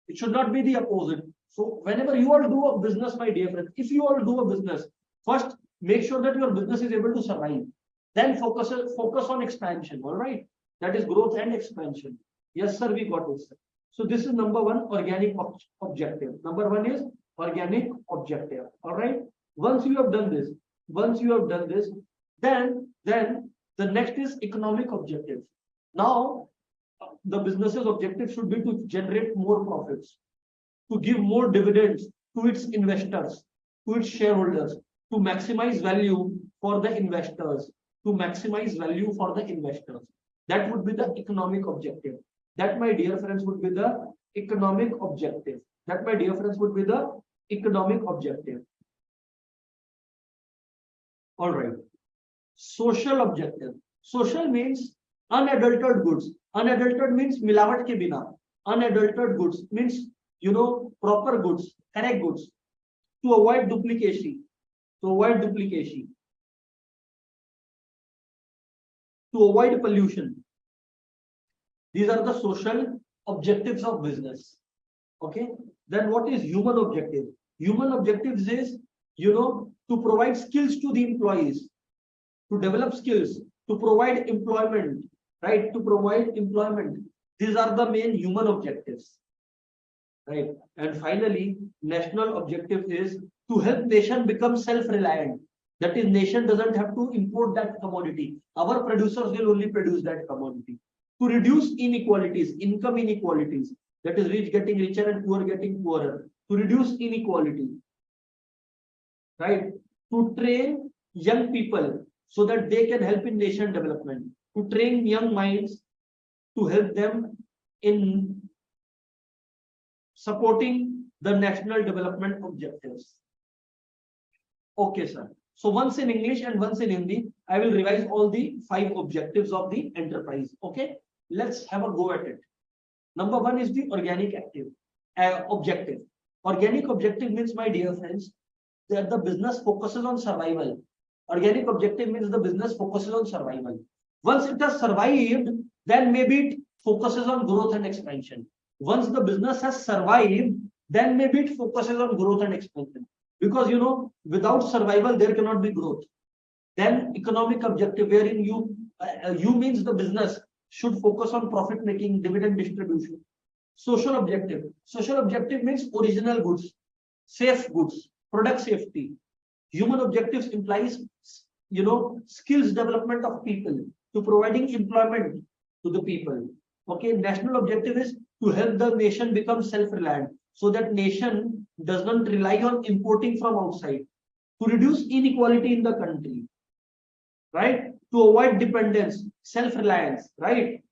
It should not be the opposite. So whenever you all do a business, my dear friends, if you all do a business, first make sure that your business is able to survive. Then focus on expansion. All right, that is growth and expansion. Yes, sir, we got it, sir. So this is number one, organic objective. Number one is organic objective. All right. Once you have done this, then the next is economic objective. Now, the business's objective should be to generate more profits, to give more dividends to its investors, to its shareholders, to maximize value for the investors, That would be the economic objective. That, my dear friends, would be the economic objective. All right. Social objective. Social means unadulterated goods. Unadulterated means मिलावट के बिना. Unadulterated goods means proper goods, correct goods. To avoid duplication. To avoid pollution. These are the social objectives of business. Okay. Then what is human objective? Human objectives is, to provide skills to the employees, to develop skills, to provide employment, right? These are the main human objectives, right? And finally, national objective is to help nation become self-reliant. That is, nation doesn't have to import that commodity. Our producers will only produce that commodity. To reduce inequalities, income inequalities, that is, rich getting richer and poor getting poorer. To reduce inequality, right? To train young people so that they can help in nation development. To train young minds to help them in supporting the national development objectives. Okay, sir. So once in English and once in Hindi, I will revise all the 5 objectives of the enterprise. Okay, let's have a go at it. Number 1 is the organic objective. Organic objective means, my dear friends, that the business focuses on survival. Organic objective means the business focuses on survival. Once it has survived, then maybe it focuses on growth and expansion. Once the business has survived, then maybe it focuses on growth and expansion. Because without survival, there cannot be growth. Then economic objective, wherein you means the business should focus on profit making, dividend distribution. Social objective. Social objective means original goods, safe goods, product safety. Human objectives implies, skills development of people, to providing employment to the people. Okay, national objective is to help the nation become self-reliant, so that nation does not rely on importing from outside. To reduce inequality in the country, right? To avoid dependence, self-reliance, right?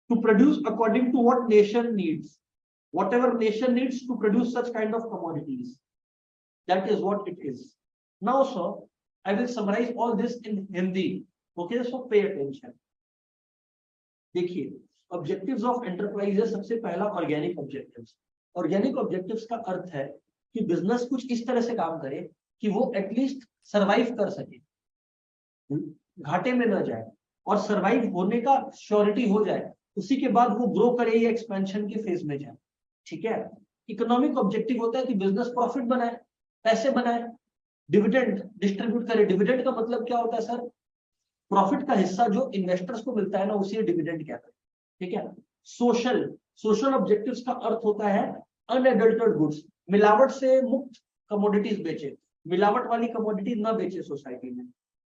To produce according to what nation needs. Whatever nation needs to produce such kind of commodities. That is what it is. Now, sir, I will summarize all this in Hindi. Okay, so pay attention. देखिए, objectives of enterprise है सबसे पहला organic objectives. Organic objectives का अर्थ है कि business कुछ इस तरह से काम करे कि वो एटलीस्ट सरवाइव कर सके, घाटे में न जाए, और सरवाइव होने का श्योरिटी हो जाए, उसी के बाद वो ग्रो करे या एक्सपेंशन के फेज में जाए. ठीक है. इकोनॉमिक ऑब्जेक्टिव होता है कि बिजनेस प्रॉफिट बनाए, पैसे बनाए, डिविडेंड डिस्ट्रीब्यूट करे. डिविडेंड का मतलब क्या होता है सर? प्रॉफिट का हिस्सा जो इन्वेस्टर्स को मिलता है ना, उसी डिविडेंड कहते हैं. ठीक है. सोशल ऑब्जेक्टिव्स का अर्थ होता है अनएडल्टरेटेड गुड्स, मिलावट से मुक्त कमोडिटीज बेचे, मिलावट वाली कमोडिटी ना बेचे सोसाइटी में.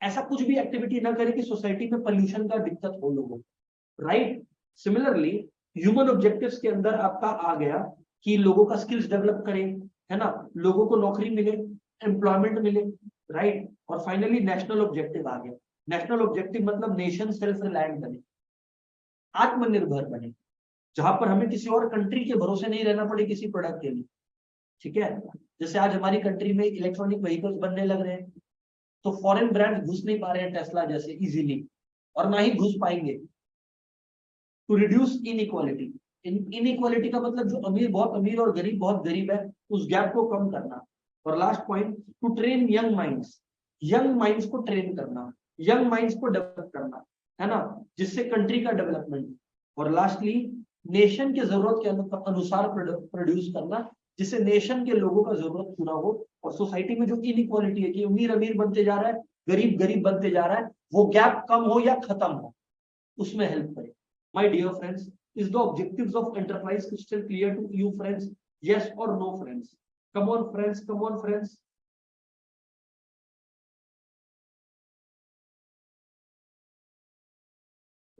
ऐसा कुछ भी एक्टिविटी ना करे कि सोसाइटी में पोल्यूशन का दिक्कत हो लोगों को. राइट. सिमिलरली ह्यूमन ऑब्जेक्टिव्स के अंदर आपका आ गया कि लोगों का स्किल्स डेवलप करें, है ना, लोगों को नौकरी मिले, एम्प्लॉयमेंट मिले, राइट। और फाइनली नेशनल ऑब्जेक्टिव आ गया। नेशनल ऑब्जेक्टिव मतलब नेशन सेल्फ रिलायंट बने, आत्मनिर्भर बने, जहां पर हमें किसी और कंट्री के भरोसे नहीं रहना पड़े किसी प्रोडक्ट के लिए, ठीक है। जैसे आज हमारी कंट्री में इलेक्ट्रॉनिक व्हीकल्स बनने लग रहे हैं, तो फॉरेन ब्रांड घुस नहीं पा रहे हैं टेस्ला जैसे इजीली, और ना ही घुस पाएंगे। टू रिड्यूस इनइक्वालिटी, इनइक्वालिटी का मतलब जो अमीर बहुत अमीर और गरीब बहुत गरीब है, उस गैप को कम करना। और last point, to train young minds, young minds को ट्रेन करना, यंग माइंड्स को डेवलप करना, है ना, जिससे कंट्री का डेवलपमेंट। और लास्टली, नेशन के जरूरत के अनुसार प्रोड्यूस करना, जिससे नेशन के लोगों का जरूरत पूरा हो। और सोसाइटी में जो इनइक्वालिटी है कि अमीर अमीर बनते जा रहा है, गरीब गरीब बनते जा रहा है, वो गैप कम हो या खत्म हो, उसमें हेल्प करे। My dear friends, is the objectives of enterprise crystal clear to you friends? Yes or no friends? Come on friends, come on friends.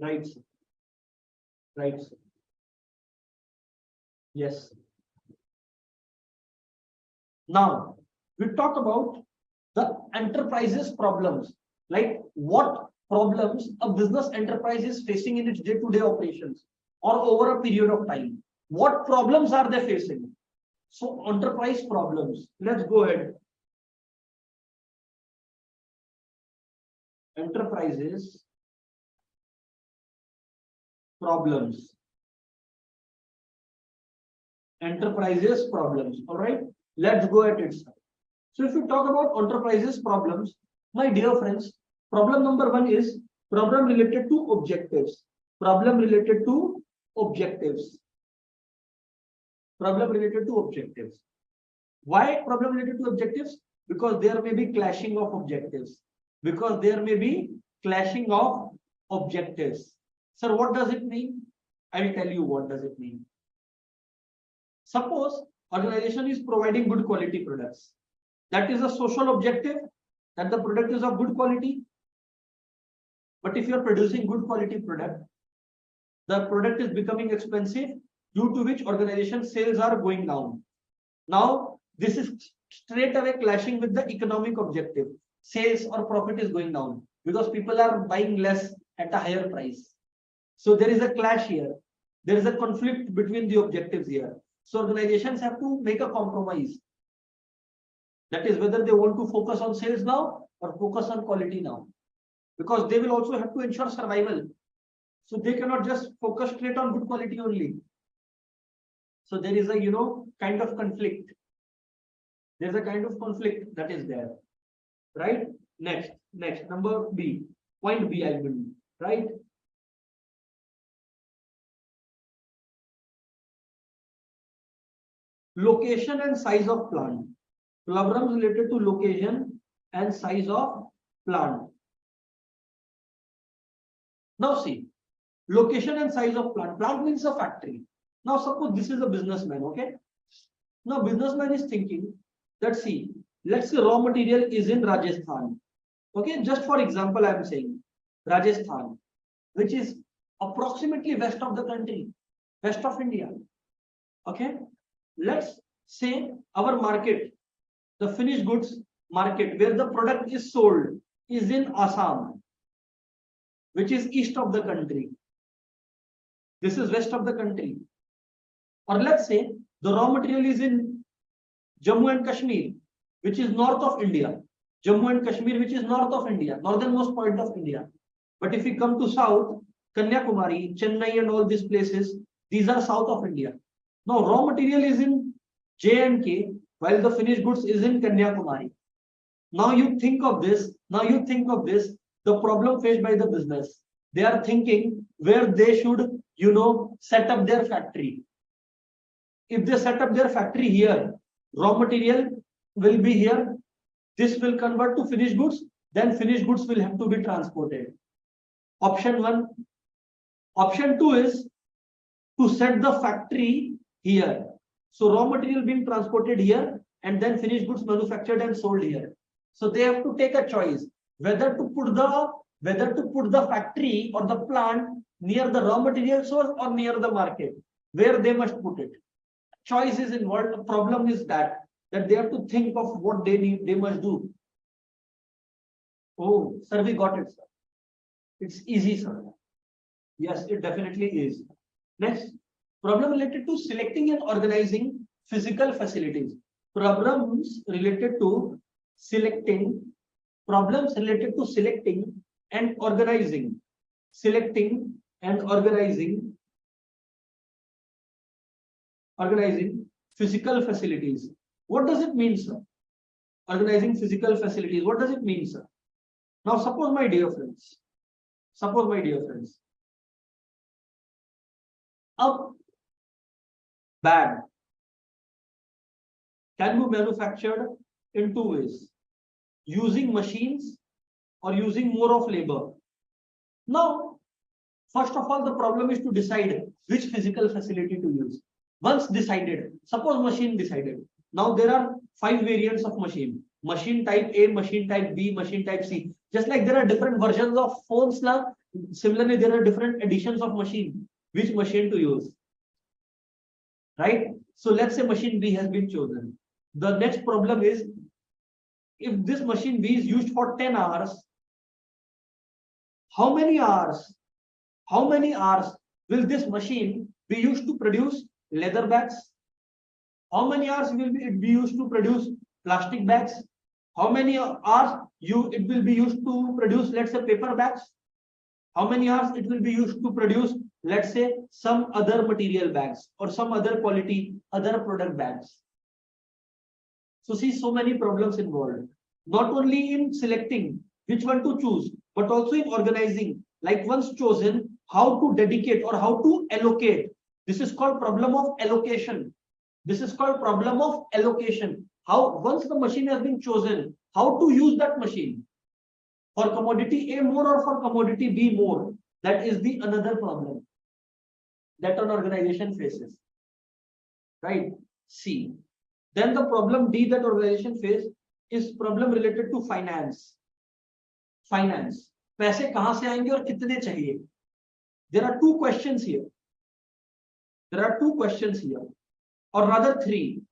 Right sir. Right sir. Yes. Now we talk about the enterprises problems, like what problems a business enterprise is facing in its day-to-day operations or over a period of time. What problems are they facing? So enterprise problems, let's go ahead. Enterprises problems, enterprises problems. All right, let's go at it. So if we talk about enterprises problems, my dear friends, problem number one is problem related to objectives. Problem related to objectives. Problem related to objectives. Why problem related to objectives? Because there may be clashing of objectives. Because there may be clashing of objectives. Sir, what does it mean? I will tell you what does it mean. Suppose organization is providing good quality products. That is a social objective, that the product is of good quality. But if you are producing good quality product, the product is becoming expensive, due to which organization sales are going down. Now, this is straight away clashing with the economic objective. Sales or profit is going down because people are buying less at a higher price. So there is a clash here. There is a conflict between the objectives here. So organizations have to make a compromise. That is whether they want to focus on sales now or focus on quality now, because they will also have to ensure survival. So they cannot just focus straight on good quality only. So there is a kind of conflict. There's a kind of conflict that is there, right? Next number B, point B, I believe, right? Location and size of plant. Problems related to location and size of plant. Now see, location and size of plant. Plant means a factory. Now suppose this is a businessman, okay? Now businessman is thinking that, see, let's say raw material is in Rajasthan. Okay, just for example, I am saying Rajasthan, which is approximately west of the country, west of India. Okay, let's say our market, the finished goods market where the product is sold, is in Assam, which is east of the country. This is west of the country. Or let's say the raw material is in Jammu and Kashmir, which is north of India. Jammu and Kashmir, which is north of India, northernmost point of India. But if we come to south, Kanyakumari, Chennai and all these places, these are south of India. Now raw material is in J&K, while the finished goods is in Kanyakumari. Now you think of this, the problem faced by the business. They are thinking where they should, set up their factory. If they set up their factory here, raw material will be here. This will convert to finished goods. Then finished goods will have to be transported. Option 1. Option 2 is to set the factory here. So raw material being transported here and then finished goods manufactured and sold here. So they have to take a choice whether to put the factory or the plant near the raw material source or near the market. Where they must put it. choice is involved. The problem is that they have to think of what they must do. Oh, sir, we got it, sir. It's easy, sir. Yes, it definitely is. Next, problem related to selecting and organizing physical facilities. Problems related to selecting and organizing. Selecting and organizing physical facilities. What does it mean, sir? Organizing physical facilities. What does it mean, sir? Now, suppose my dear friends, a bag can be manufactured in two ways, using machines or using more of labor. Now, first of all, the problem is to decide which physical facility to use. Once decided, suppose machine decided. Now there are 5 variants of machine. Machine type A, machine type B, machine type C. Just like there are different versions of phones now, similarly there are different editions of machine. Which machine to use? Right? So let's say machine B has been chosen. The next problem is, if this machine B is used for 10 hours, how many hours will this machine be used to produce leather bags? How many hours will it be used to produce plastic bags? How many hours it will be used to produce, let's say, paper bags? How many hours it will be used to produce, let's say, some other material bags or some other quality, other product bags? So see, so many problems involved. Not only in selecting which one to choose, but also in organizing. Like once chosen, how to dedicate or how to allocate. This is called problem of allocation. How once the machine has been chosen, how to use that machine. For commodity A more or for commodity B more. That is the another problem that an organization faces. Right? C. Then the problem D that organization faces is problem related to finance. पैसे कहां से आएंगे और कितने चाहिए? There are two questions here. Or rather 3.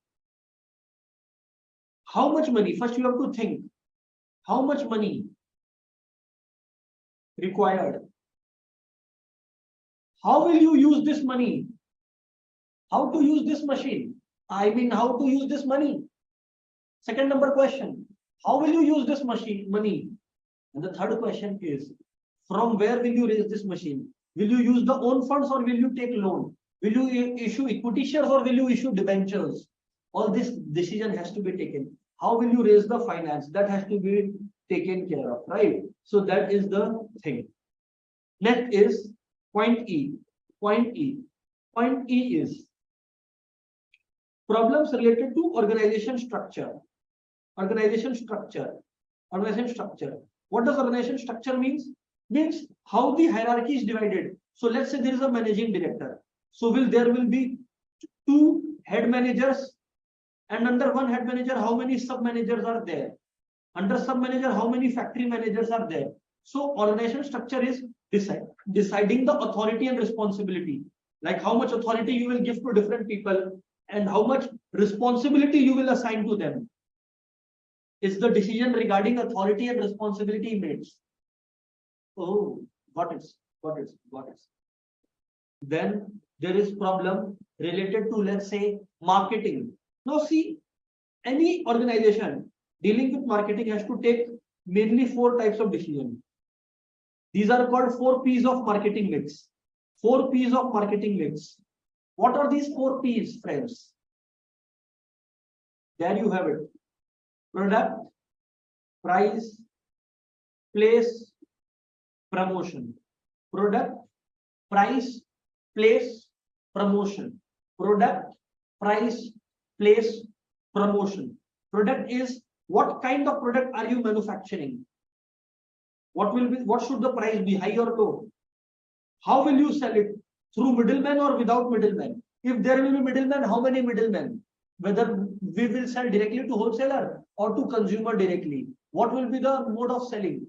How much money? First you have to think. How much money required? How will you use this money? How to use this machine? I mean, how to use this money? Second number question. How will you use this money? And the third question is, from where will you raise this machine? Will you use the own funds or will you take loan? Will you issue equity shares or will you issue debentures? All this decision has to be taken. How will you raise the finance? That has to be taken care of, right? So that is the thing. Next is point E. Point E is problems related to organization structure. Organization structure. What does organization structure means? Means how the hierarchy is divided. So let's say there is a managing director. So there will be 2 head managers, and under one head manager, how many sub managers are there? Under sub manager, how many factory managers are there? So organization structure is deciding the authority and responsibility. Like how much authority you will give to different people and how much responsibility you will assign to them. Is the decision regarding authority and responsibility made? Oh, got it. Then there is problem related to, let's say, marketing. Now see, any organization dealing with marketing has to take mainly 4 types of decision. These are called 4 P's of marketing mix. 4 P's of marketing mix. What are these 4 P's, friends? There you have it. Product, price, place, promotion. Product, price, place, promotion. Product, price, place, promotion. Product is what kind of product are you manufacturing? What should the price be, high or low? How will you sell it? Through middlemen or without middlemen? If there will be middlemen, how many middlemen? Whether we will sell directly to wholesaler or to consumer directly. What will be the mode of selling?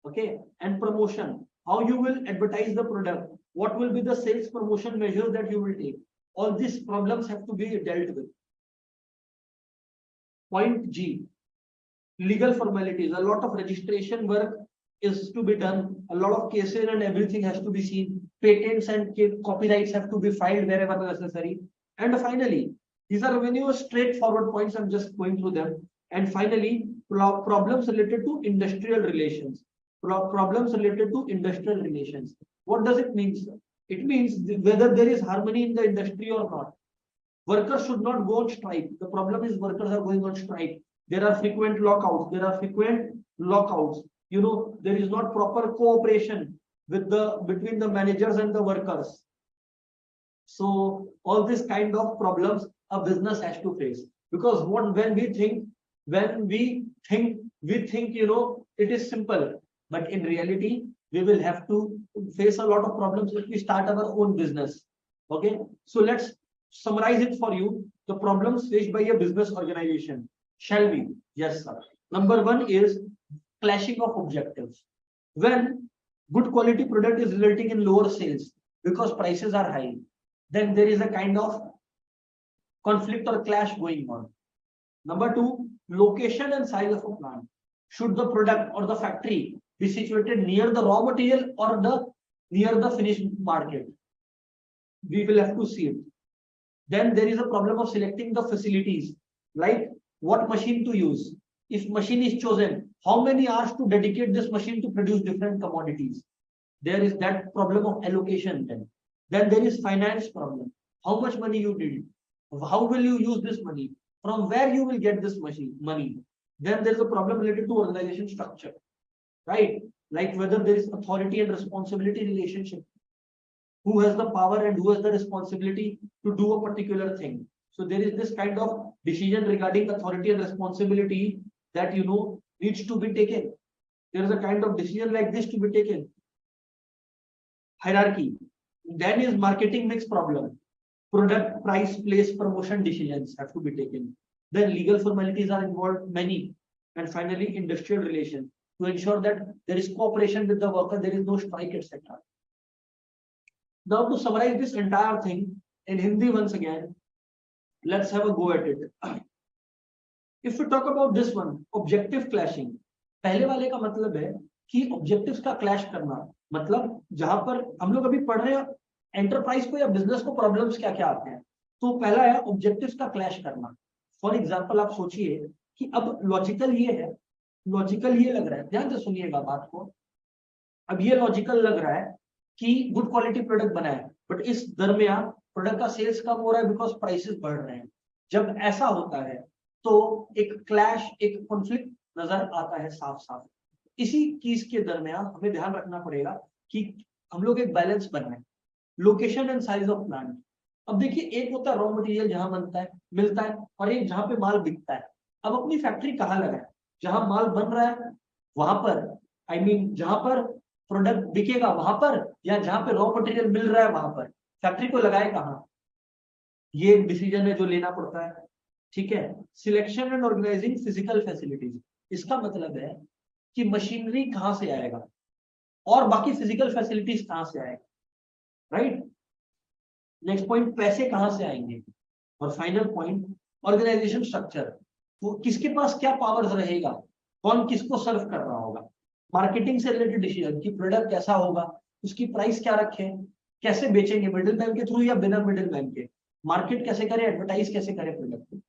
Okay. And promotion. How you will advertise the product. What will be the sales promotion measures that you will take? all these problems have to be dealt with. Point G, legal formalities. A lot of registration work is to be done. A lot of cases and everything has to be seen. Patents and copyrights have to be filed wherever necessary. And finally, these are many straightforward points. I'm just going through them. And finally, problems related to industrial relations. Problems related to industrial relations. What does it mean, sir? It means whether there is harmony in the industry or not. Workers should not go on strike. The problem is workers are going on strike. There are frequent lockouts. You know, there is not proper cooperation with between the managers and the workers. So all this kind of problems a business has to face. Because when we think, you know, it is simple. But in reality, we will have to face a lot of problems if we start our own business. Okay. So let's summarize it for you. The problems faced by a business organization. Shall we? Yes, sir. Number one is clashing of objectives. When good quality product is resulting in lower sales because prices are high, then there is a kind of conflict or clash going on. Number two, location and size of a plant. Should the product or the factory be situated near the raw material or near the finished market? We will have to see it. Then there is a problem of selecting the facilities, like what machine to use. If machine is chosen, how many hours to dedicate this machine to produce different commodities? There is that problem of allocation then. Then there is finance problem. How much money you need? How will you use this money? From where you will get this money? Then there is a problem related to organization structure, right? Like whether there is authority and responsibility relationship. Who has the power and who has the responsibility to do a particular thing? So there is this kind of decision regarding authority and responsibility that, you know, needs to be taken. There is a kind of decision like this to be taken. Hierarchy. Then is marketing mix problem. Product, price, place, promotion decisions have to be taken. Then legal formalities are involved, many. And finally, industrial relations to ensure that there is cooperation with the worker, there is no strike, etc. Now to summarize this entire thing in Hindi once again, let's have a go at it. If we talk about this one, objective clashing, पहले वाले का मतलब है कि objectives का clash करना, मतलब जहां पर हम लोग अभी पढ़ रहे हैं एंटरप्राइज को या बिजनेस को प्रॉब्लम्स क्या क्या आते हैं, तो पहला है ऑब्जेक्टिव्स का क्लैश करना. फॉर एग्जांपल आप सोचिए कि अब लॉजिकल ये है, लॉजिकल ये लग रहा है, ध्यान से सुनिएगा बात को. अब ये लॉजिकल लग रहा है कि गुड क्वालिटी प्रोडक्ट बना है, बट इस दरमियान प्रोडक्ट का सेल्स कम हो रहा है बिकॉज प्राइसेस बढ़ रहे हैं. जब ऐसा होता है तो एक क्लैश, एक कॉन्फ्लिक्ट नजर आता है साफ साफ. इसी चीज के दरमियान हमें ध्यान रखना पड़ेगा कि हम लोग एक बैलेंस बनाएं. Location and size of plant. अब देखिए, एक होता है रॉ मटेरियल जहां बनता है, मिलता है, और एक जहां पे माल बिकता है. अब अपनी फैक्ट्री कहाँ लगाए? जहां माल बन रहा है वहां पर, आई मीन जहां पर प्रोडक्ट बिकेगा वहां पर, या जहां पे रॉ मटेरियल मिल रहा है वहां पर. फैक्ट्री को लगाए कहाँ, ये एक डिसीजन है जो लेना पड़ता है. ठीक है. Selection and organising physical facilities. इसका मतलब है कि मशीनरी कहां से आएगा और बाकी फिजिकल फैसिलिटीज कहां से आएगा, राइट. नेक्स्ट पॉइंट, पैसे कहां से आएंगे. और फाइनल पॉइंट, ऑर्गेनाइजेशन स्ट्रक्चर. तो किसके पास क्या पावर्स रहेगा, कौन किसको सर्व कर रहा होगा. मार्केटिंग से रिलेटेड डिसीजन कि प्रोडक्ट कैसा होगा, उसकी प्राइस क्या रखें, कैसे बेचेंगे, मिडिल मैन के थ्रू या बिना मिडिल मैन के, मार्केट कैसे करें, एडवर्टाइज कैसे करें प्रोडक्ट.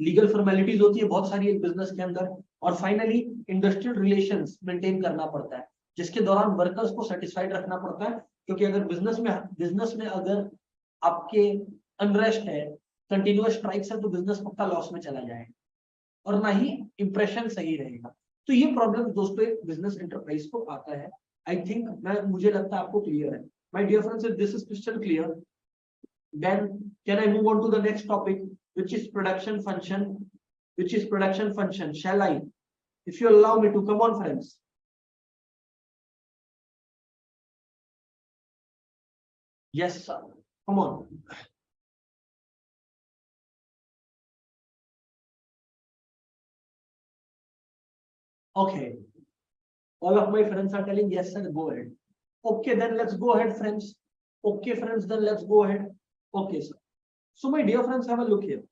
लीगल फॉर्मेलिटीज होती है बहुत सारी एक बिजनेस के अंदर. और फाइनली इंडस्ट्रियल रिलेशंस मेंटेन करना पड़ता है, जिसके दौरान वर्कर्स को सेटिस्फाइड रखना पड़ता है. क्योंकि अगर बिजनेस में अगर आपके अनरेस्ट है, कंटिन्यूअस स्ट्राइक्स है, तो बिजनेस पक्का लॉस में चला जाएगा और ना ही इंप्रेशन सही रहेगा. तो ये प्रॉब्लम दोस्तों बिजनेस एंटरप्राइज को आता है. आई थिंक मुझे लगता है आपको क्लियर है. My dear friends, if this is crystal clear, then can I move on to the next topic, which is production function. Shall I, if you allow me to? Come on friends. Yes sir, come on. Okay, all of my friends are telling yes sir, go ahead. Okay, then let's go ahead friends. Okay friends, then let's go ahead. Okay, sir. So my dear friends, have a look here.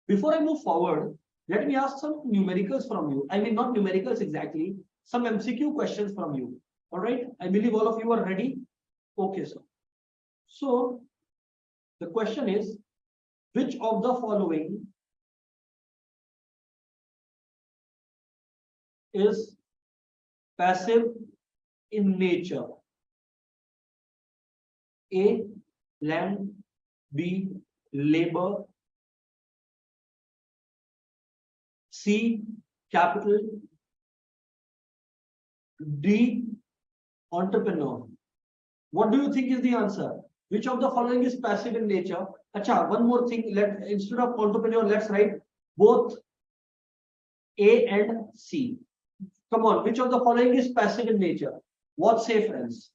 Before I move forward, let me ask some numericals from you. I mean, not numericals exactly, some MCQ questions from you. All right. I believe all of you are ready. Okay, sir. So the question is, which of the following is passive in nature? A, land, B, labor, C, capital, D, entrepreneur. What do you think is the answer? Which of the following is passive in nature? Acha, one more thing. Instead of entrepreneur, let's write both A and C. Come on, which of the following is passive in nature? What say, friends?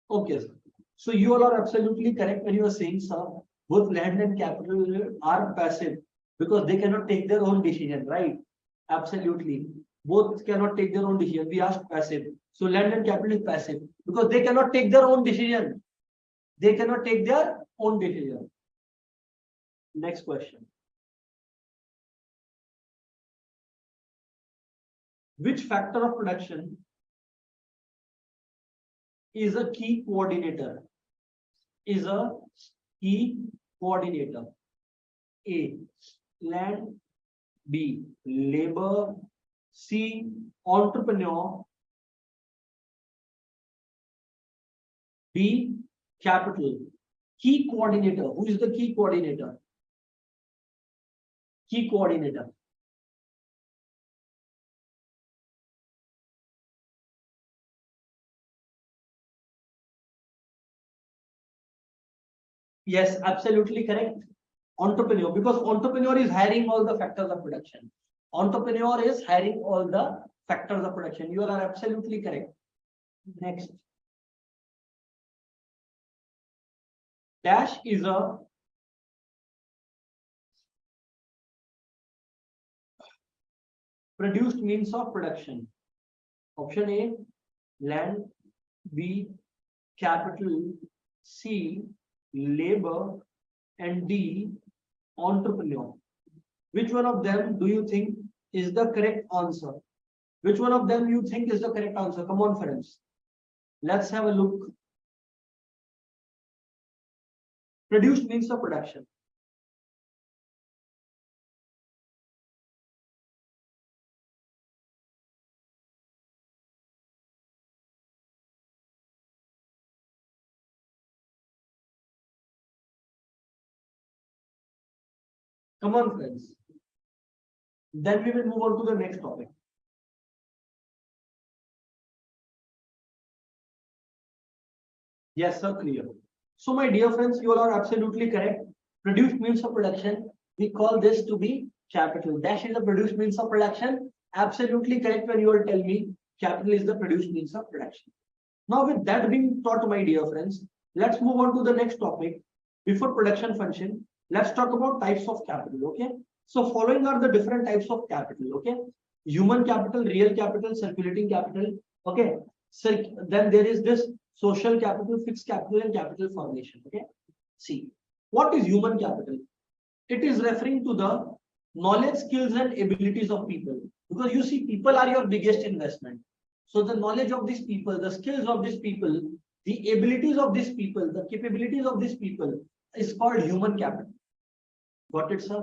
Okay, sir. So you all are absolutely correct when you are saying, sir, both land and capital are passive because they cannot take their own decision, right? Absolutely. Both cannot take their own decision. We asked passive. So land and capital is passive because they cannot take their own decision. They cannot take their own decision. Next question. Which factor of production is a key coordinator? Is a key coordinator. A, land, B, labor, C, entrepreneur, D, capital. Key coordinator. Who is the key coordinator? Key coordinator. Yes, absolutely correct. Entrepreneur, because entrepreneur is hiring all the factors of production. Entrepreneur is hiring all the factors of production. You are absolutely correct. Next. Dash is a produced means of production. Option A, land, B, capital, C, labor, and D, entrepreneur. Which one of them do you think is the correct answer? Which one of them you think is the correct answer? Come on, friends. Let's have a look. Produced means of production. Come on, friends. Then we will move on to the next topic. Yes, sir, clear. So, my dear friends, you all are absolutely correct. Produced means of production. We call this to be capital. Dash is the produced means of production. Absolutely correct when you all tell me capital is the produced means of production. Now, with that being taught, my dear friends, let's move on to the next topic. Before production function, let's talk about types of capital. Okay. So, following are the different types of capital. Okay. Human capital, real capital, circulating capital. Okay. So then there is this social capital, fixed capital, and capital formation. Okay. See, what is human capital? It is referring to the knowledge, skills, and abilities of people. Because you see, people are your biggest investment. So the knowledge of these people, the skills of these people, the abilities of these people, the capabilities of these people is called human capital. Got it, sir?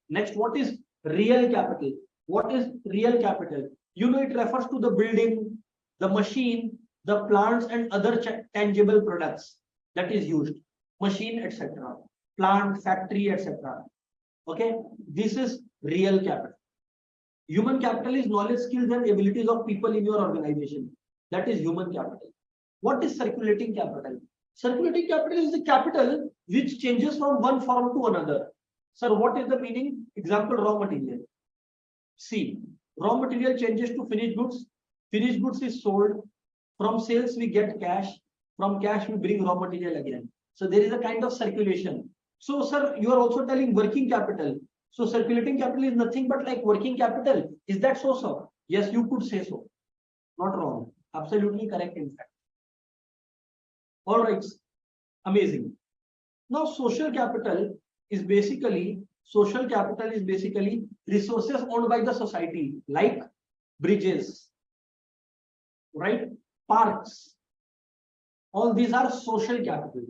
Next, what is real capital? What is real capital? You know, it refers to the building, the machine, the plants, and other tangible products that is used. Machine, etc. Plant, factory, etc. Okay, this is real capital. Human capital is knowledge, skills, and abilities of people in your organization. That is human capital. What is circulating capital? Circulating capital is the capital which changes from one form to another. Sir, what is the meaning? Example, raw material. See, raw material changes to finished goods. Finished goods is sold. From sales, we get cash. From cash, we bring raw material again. So there is a kind of circulation. So, sir, you are also telling working capital. So, circulating capital is nothing but like working capital. Is that so, sir? Yes, you could say so. Not wrong. Absolutely correct, in fact. All right. Amazing. Now, social capital is basically resources owned by the society, like bridges, right? Parks. All these are social capital.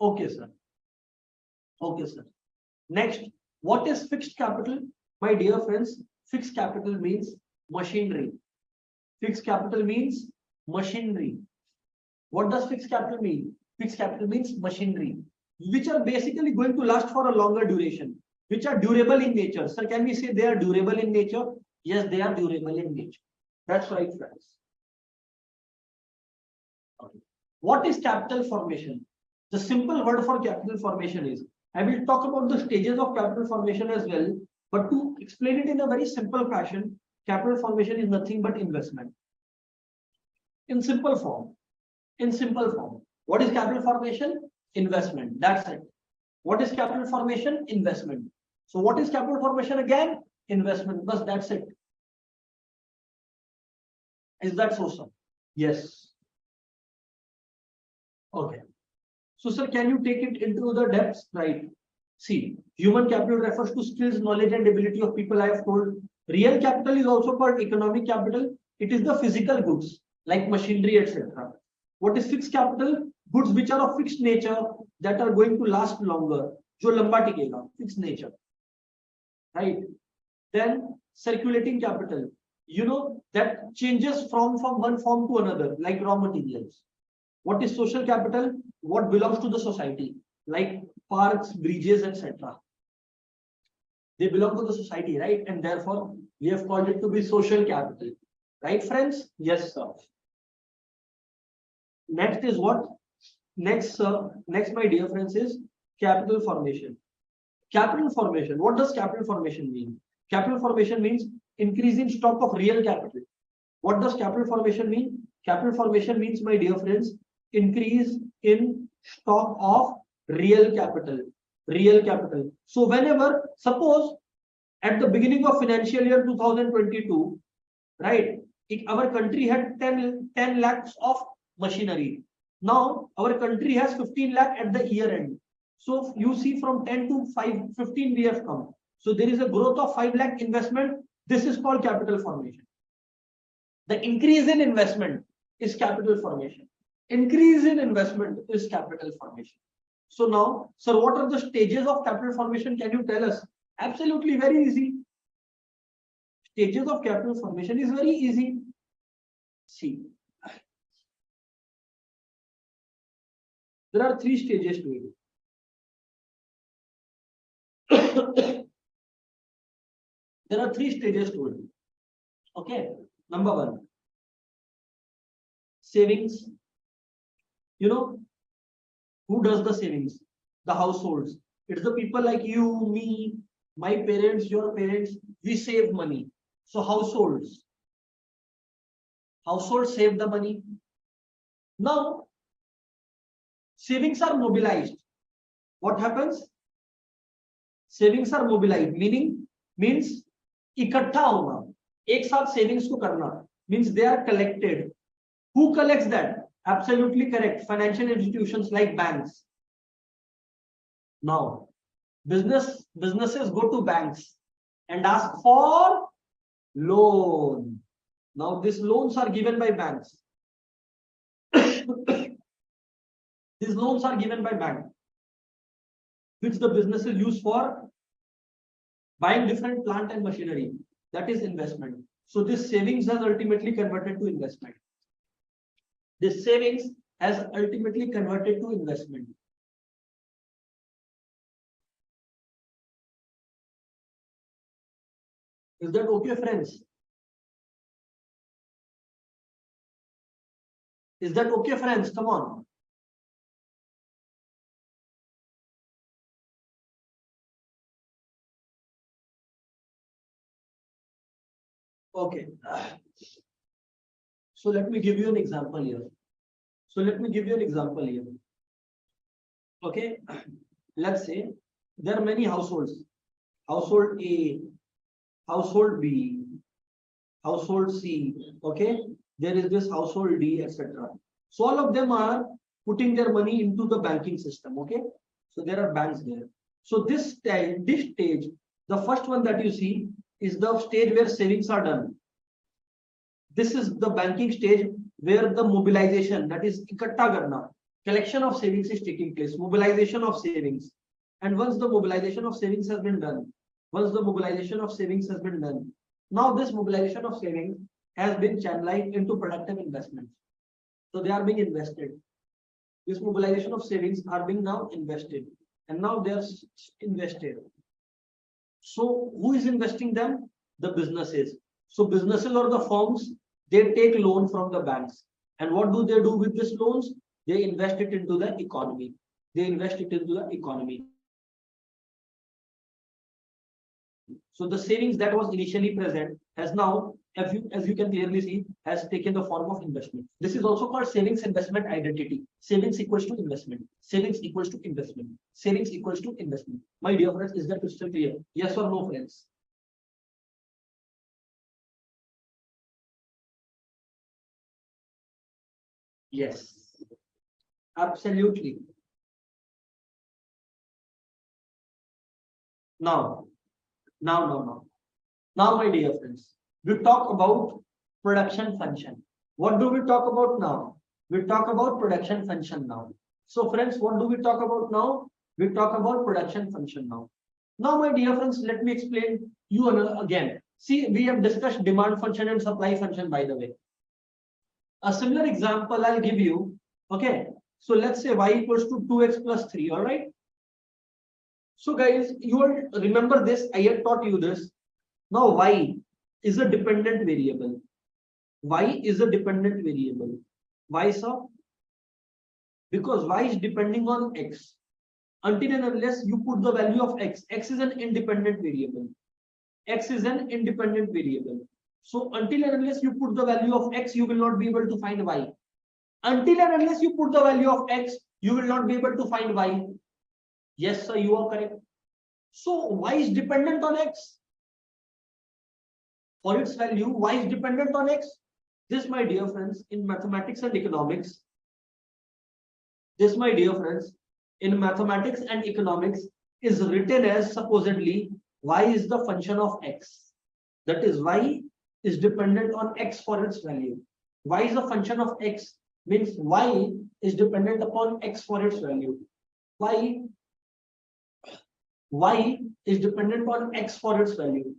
Okay, sir. Okay, sir. Next, what is fixed capital? My dear friends, fixed capital means machinery. Fixed capital means machinery. What does fixed capital mean? Fixed capital means machinery, which are basically going to last for a longer duration, which are durable in nature. Sir, can we say they are durable in nature? Yes, they are durable in nature. That's right, friends. Okay. What is capital formation? The simple word for capital formation is, I will talk about the stages of capital formation as well, but to explain it in a very simple fashion, capital formation is nothing but investment. In simple form. In simple form. What is capital formation? Investment. That's it. What is capital formation? Investment. So what is capital formation again? Investment. But that's it. Is that so, sir? Yes. Okay. So, sir, can you take it into the depths? Right. See, human capital refers to skills, knowledge, and ability of people. I have told. Real capital is also called economic capital. It is the physical goods like machinery, etc. What is fixed capital? Goods which are of fixed nature that are going to last longer. जो लंबा टिकेगा, fixed nature, right? Then circulating capital, you know, that changes from one form to another, like raw materials. What is social capital? What belongs to the society, like parks, bridges, etc. They belong to the society, right? And therefore, we have called it to be social capital, right, friends? Yes, sir. Next is what? Next, my dear friends, is capital formation. Capital formation. What does capital formation mean? Capital formation means increase in stock of real capital. What does capital formation mean? Capital formation means, my dear friends, increase in stock of real capital. Real capital. So whenever, suppose at the beginning of financial year 2022, right, our country had 10 lakhs of machinery. Now our country has 15 lakh at the year end. So you see, from 10 to 15 we have come. So there is a growth of 5 lakh investment. This is called capital formation. The increase in investment is capital formation. Increase in investment is capital formation. So now, sir, what are the stages of capital formation? Can you tell us? Absolutely very easy. Stages of capital formation is very easy. See, there are 3 stages to it. There are 3 stages to it. Okay. Number 1, savings. You know, who does the savings? The households. It's the people like you, me, my parents, your parents. We save money. So households save the money. Now, savings are mobilized. What happens? Savings are mobilized, means इकट्ठा होना, एक साथ savings को करना, means they are collected. Who collects that? Absolutely correct. Financial institutions like banks. Now, businesses go to banks and ask for loan. Now, these loans are given by banks. These loans are given by bank, which the businesses use for buying different plant and machinery. That is investment. So this savings has ultimately converted to investment. This savings has ultimately converted to investment. Is that okay, friends? Is that okay, friends? Come on. Okay. So let me give you an example here. Okay, let's say there are many households. Household A, household B, household C. Okay, there is this household D, etc. So all of them are putting their money into the banking system. Okay, so there are banks there. So this stage, the first one that you see is the stage where savings are done. This is the banking stage where the mobilization, that is ikatta karna, collection of savings is taking place, mobilization of savings. And once the mobilization of savings has been done, now this mobilization of savings has been channelized into productive investments. So they are being invested. This mobilization of savings are being now invested, and now they are invested. So who is investing them? The businesses. So businesses or the firms, they take loan from the banks. And what do they do with these loans? They invest it into the economy. So the savings that was initially present has now, as you can clearly see, has taken the form of investment. This is also called savings investment identity. Savings equals to investment. Savings equals to investment. Savings equals to investment. My dear friends, is that crystal clear? Yes or no, friends? Yes, absolutely. Now, now. Now, my dear friends, we talk about production function. What do we talk about now? We talk about production function now. So, friends, what do we talk about now? We talk about production function now. Now, my dear friends, let me explain you again. See, we have discussed demand function and supply function, by the way. A similar example I'll give you. Okay. So let's say y equals to 2x plus 3. All right. So guys, you will remember this. I had taught you this. Now y is a dependent variable. Y is a dependent variable. Why so? Because y is depending on x. Until and unless you put the value of x. X is an independent variable. X is an independent variable. So until and unless you put the value of x, you will not be able to find y. Until and unless you put the value of x, you will not be able to find y. Yes, sir, you are correct. So y is dependent on x. For its value, y is dependent on x. This, my dear friends, in mathematics and economics, is written as supposedly y is the function of x. That is, y is dependent on x for its value. Y is a function of x means y is dependent upon x for its value. Y is dependent on x for its value.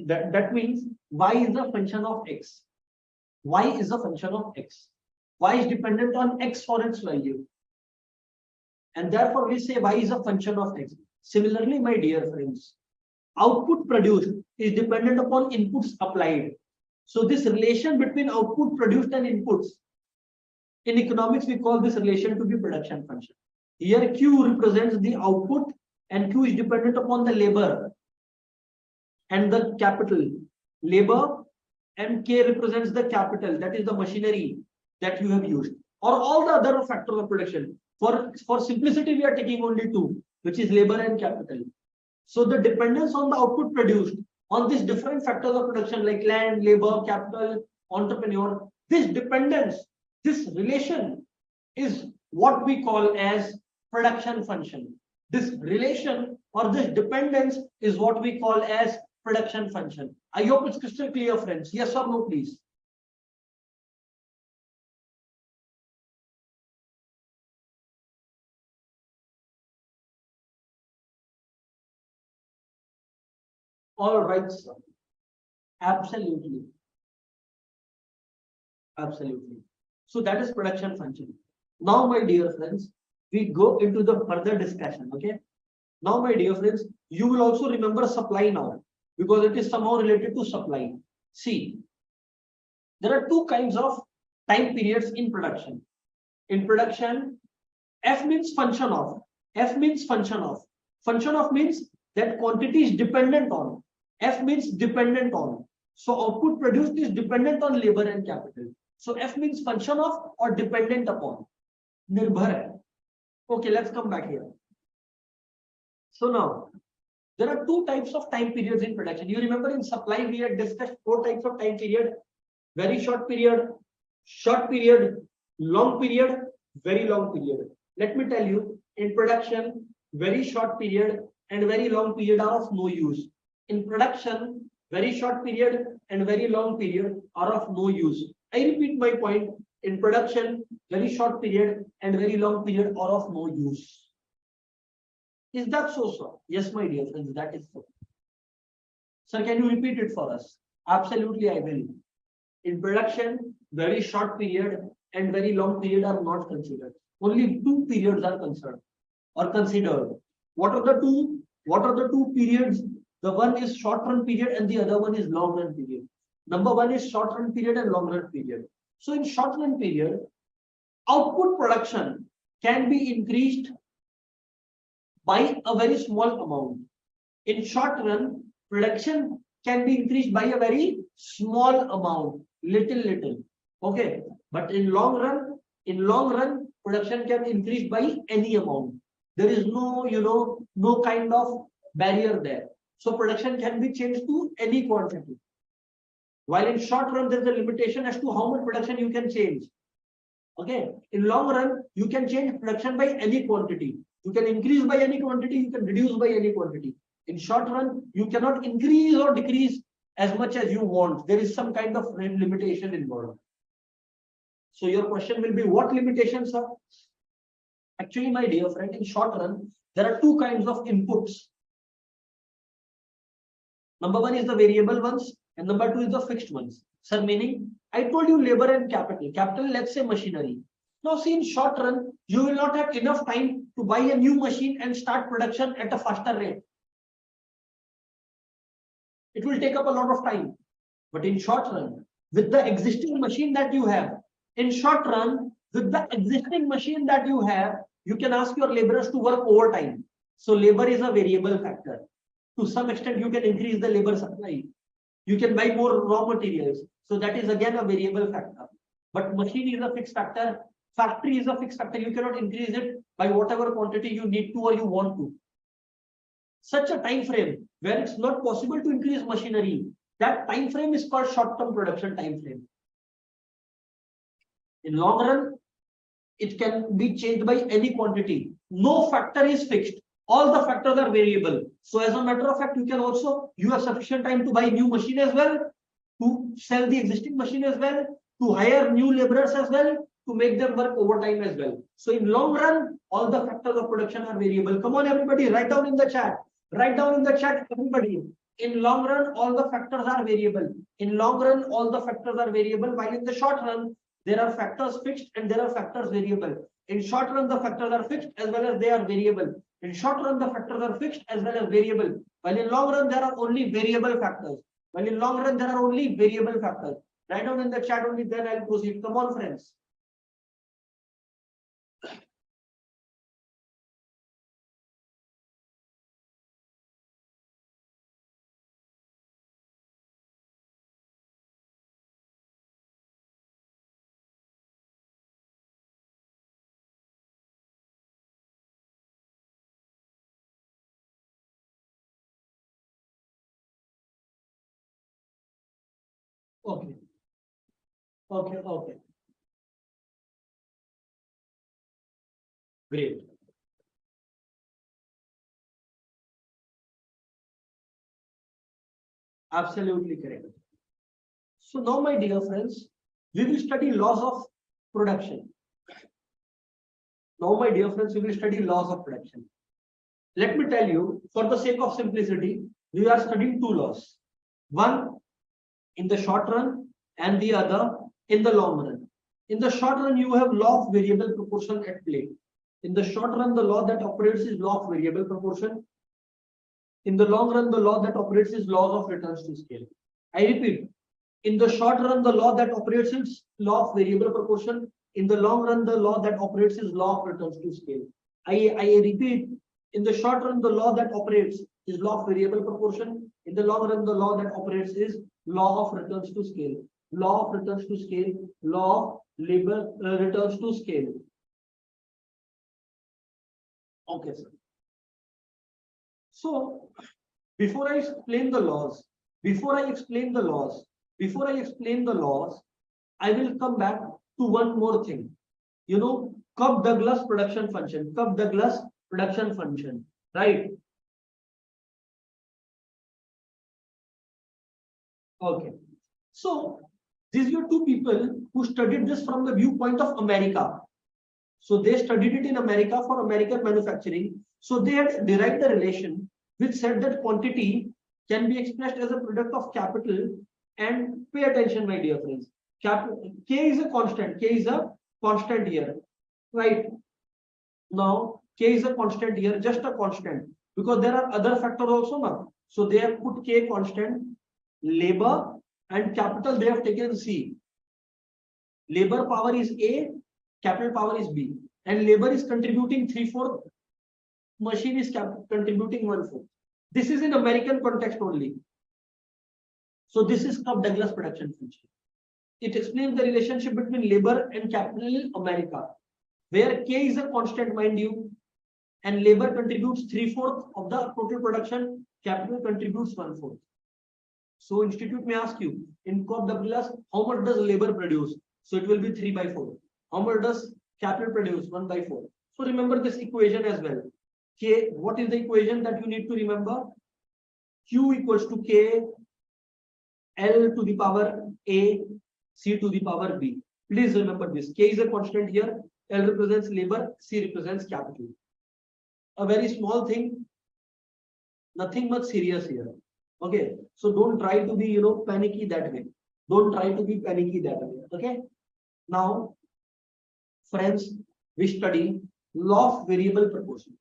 That means y is a function of x. Y is a function of x. Y is dependent on x for its value. And therefore we say y is a function of x. Similarly, my dear friends, output produced is dependent upon inputs applied. So this relation between output produced and inputs, in economics we call this relation to be production function. Here Q represents the output and Q is dependent upon the labor and the capital. Labor and K represents the capital, that is the machinery that you have used, or all the other factors of production. For simplicity, we are taking only two, which is labor and capital. So the dependence on the output produced on these different factors of production like land, labor, capital, entrepreneur, this dependence, this relation is what we call as production function. This relation or this dependence is what we call as production function. I hope it's crystal clear, friends. Yes or no, please? All right, sir. Absolutely. Absolutely. So that is production function. Now, my dear friends, we go into the further discussion. Okay. Now, my dear friends, you will also remember supply now because it is somehow related to supply. See, there are two kinds of time periods in production. In production, F means function of. F means function of. Function of means that quantity is dependent on. F means dependent on. So output produced is dependent on labor and capital. So F means function of or dependent upon. Nirbhar hai. Okay, let's come back here. So now, there are two types of time periods in production. You remember in supply, we had discussed four types of time period: very short period, long period, very long period. Let me tell you, in production, very short period and very long period are of no use. In production, very short period and very long period are of no use. I repeat my point. In production, very short period and very long period are of no use. Is that so, sir? Yes, my dear friends, that is so. Sir, can you repeat it for us? Absolutely, I will. In production, very short period and very long period are not considered. Only two periods are concerned or considered. What are the two? What are the two periods? The one is short run period and the other one is long run period. Number one is short run period and long run period. So in short run period, output production can be increased by a very small amount. In short run, production can be increased by a very small amount, little. Okay, but in long run, production can increase by any amount. There is no kind of barrier there. So production can be changed to any quantity. While in short run, there is a limitation as to how much production you can change. Okay, in long run, you can change production by any quantity. You can increase by any quantity, you can reduce by any quantity. In short run, you cannot increase or decrease as much as you want. There is some kind of limitation involved. So your question will be, what limitations are? Actually, my dear friend, in short run, there are two kinds of inputs. Number one is the variable ones and number two is the fixed ones. Sir, meaning, I told you labor and capital. Capital, let's say machinery. Now, see, in short run, you will not have enough time to buy a new machine and start production at a faster rate. It will take up a lot of time. But in short run, with the existing machine that you have, you can ask your laborers to work overtime. So labor is a variable factor. To some extent, you can increase the labor supply. You can buy more raw materials. So that is again a variable factor. But machine is a fixed factor. Factory is a fixed factor. You cannot increase it by whatever quantity you need to or you want to. Such a time frame where it's not possible to increase machinery, that time frame is called short-term production time frame. In long run, it can be changed by any quantity. No factor is fixed. All the factors are variable. So as a matter of fact, you have sufficient time to buy new machine as well, to sell the existing machine as well, to hire new laborers as well, to make them work overtime as well. So in long run, all the factors of production are variable. Come on, everybody, write down in the chat. Write down in the chat, everybody. In long run, all the factors are variable. In long run, all the factors are variable. While in the short run, there are factors fixed and there are factors variable. In short run, the factors are fixed as well as they are variable. In short run, the factors are fixed as well as variable. While in long run, there are only variable factors. While in long run, there are only variable factors. Write down in the chat only, then I'll proceed. Come on, friends. Okay. Okay. Great. Absolutely correct. So now, my dear friends, we will study laws of production. Now, my dear friends, we will study laws of production. Let me tell you, for the sake of simplicity, we are studying two laws. One in the short run and the other in the long run. In the short run, you have law of variable proportion at play. In the short run, the law that operates is law of variable proportion. In the long run, the law that operates is law of returns to scale. I repeat, in the short run, the law that operates is law of variable proportion. In the long run, the law that operates is law of returns to scale. I repeat, in the short run, the law that operates is law of variable proportion. In the long run, the law that operates is law of returns to scale. Law of returns to scale. Law of labor returns to scale. Okay, sir. So before I explain the laws, I will come back to one more thing. You know, Cobb-Douglas production function, right? Okay. So these were two people who studied this from the viewpoint of America. So they studied it in America for American manufacturing. So they had derived a relation which said that quantity can be expressed as a product of capital. And pay attention, my dear friends. K is a constant. K is a constant here, right? Now K is a constant here, just a constant, because there are other factors also now. So they have put K constant, labor and capital they have taken C. Labor power is A, capital power is B, and labor is contributing 3/4, machine is contributing 1/4. This is in American context only. So this is Cobb-Douglas production function. It explains the relationship between labor and capital in America, where K is a constant, mind you, and labor contributes 3/4 of the total production, capital contributes 1/4. So institute may ask you, in Cobb-Douglas, how much does labor produce? So it will be 3/4. How much does capital produce? 1/4. So remember this equation as well. K, what is the equation that you need to remember? Q equals to K, L to the power A, C to the power B. Please remember this. K is a constant here. L represents labor, C represents capital. A very small thing, nothing much serious here. Okay, so don't try to be, panicky that way. Okay. Now, friends, we study law of variable proportion.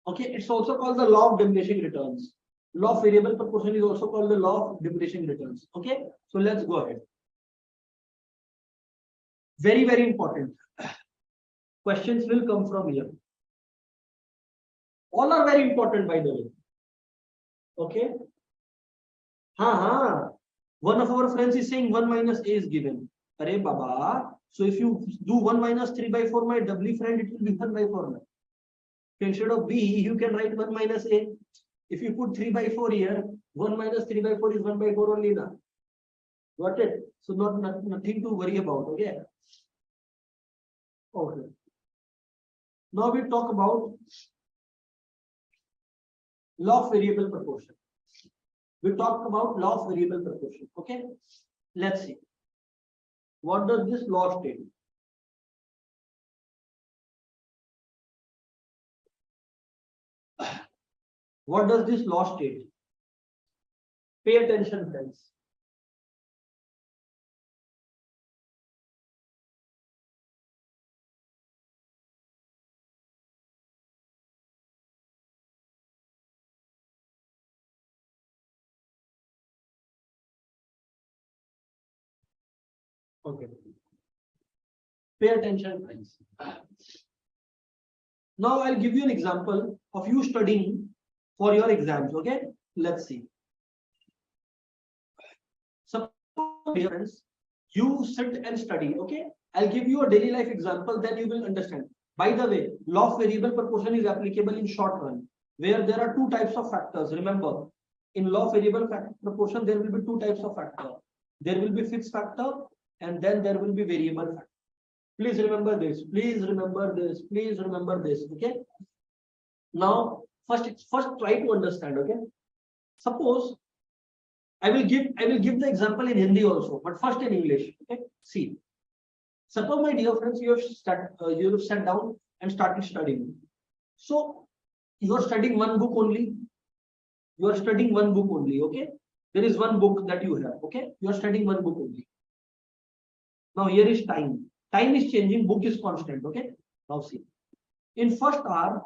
Okay, it's also called the law of diminishing returns. Law of variable proportion is also called the law of diminishing returns. Okay, so let's go ahead. Very, very important. Questions will come from here. All are very important, by the way. Okay. One of our friends is saying 1 minus A is given. Arey Baba. So if you do 1 minus 3/4, my doubly friend, it will be 1/4. So instead of B, you can write 1 minus A. If you put 3/4 here, 1 minus 3/4 is 1/4 only now. Got it? So nothing to worry about. Okay. Okay. Now we talk about law of variable proportion. Okay. Let's see. What does this law state? What does this law state? Pay attention, friends. Okay. Pay attention, friends. Now I'll give you an example of you studying for your exams. Okay. Let's see. Suppose, friends, you sit and study. Okay. I'll give you a daily life example, then you will understand. By the way, law of variable proportion is applicable in short run, where there are two types of factors. Remember, in law of variable proportion, there will be two types of factor. There will be fixed factor, and then there will be variable factor. Please remember this. Okay. Now, first try to understand. Okay. Suppose I will give the example in Hindi also, but first in English. Okay. See. Suppose, my dear friends, you have sat down and started studying. So you are studying one book only. Okay. There is one book that you have. Okay. You are studying one book only. Now here is time. Time is changing, book is constant. Okay. Now see. In first hour,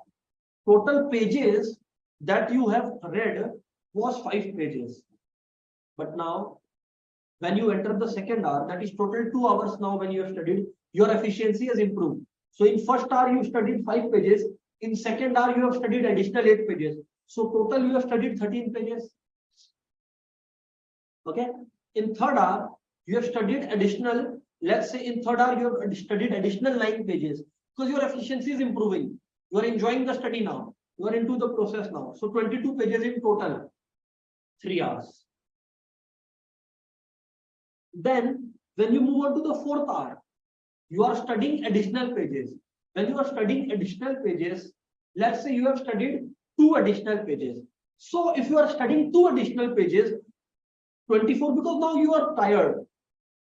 total pages that you have read was 5 pages. But now, when you enter the second hour, that is total 2 hours now when you have studied, your efficiency has improved. So in first hour, you studied 5 pages. In second hour, you have studied additional 8 pages. So total, you have studied 13 pages. Okay. In third hour, you have studied additional, let's say in third hour, you have studied additional 9 pages. because your efficiency is improving. You are enjoying the study now. You are into the process now. So 22 pages in total, 3 hours. Then when you move on to the 4th hour, you are studying additional pages. When you are studying additional pages, let's say you have studied 2 additional pages. So if you are studying 2 additional pages, 24, because now you are tired.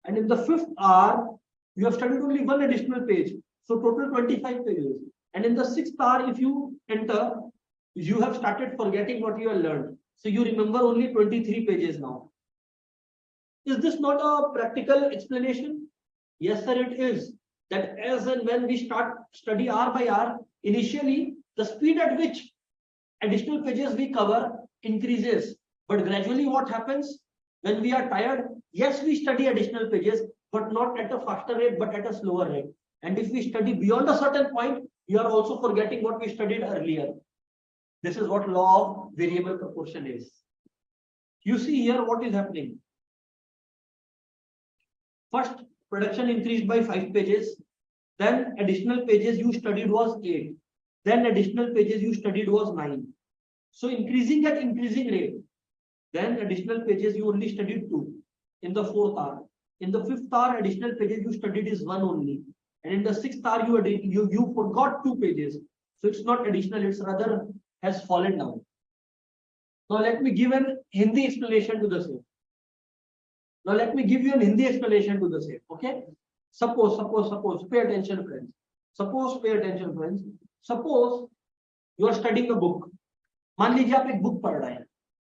And in the 5th hour, you have studied only 1 additional page. So total 25 pages. And in the 6th hour, if you enter, you have started forgetting what you have learned. So you remember only 23 pages now. Is this not a practical explanation? Yes, sir, it is. That as and when we start study hour by hour, initially the speed at which additional pages we cover increases. But gradually what happens when we are tired? Yes, we study additional pages, but not at a faster rate, but at a slower rate. And if we study beyond a certain point, we are also forgetting what we studied earlier. This is what law of variable proportion is. You see here what is happening. First, production increased by 5 pages. Then additional pages you studied was 8. Then additional pages you studied was 9. So increasing at increasing rate. Then additional pages you only studied 2 in the 4th hour. In the 5th hour, additional pages you studied is 1 only. And in the 6th hour, you forgot 2 pages. So it's not additional, it's rather has fallen down. Now let me give an Hindi explanation to the same. Now let me give you an Hindi explanation to the same. Okay? Suppose, pay attention, friends. Pay attention, friends. Suppose you are studying a book. मान लीजिए आप एक book पढ़ रहे हैं.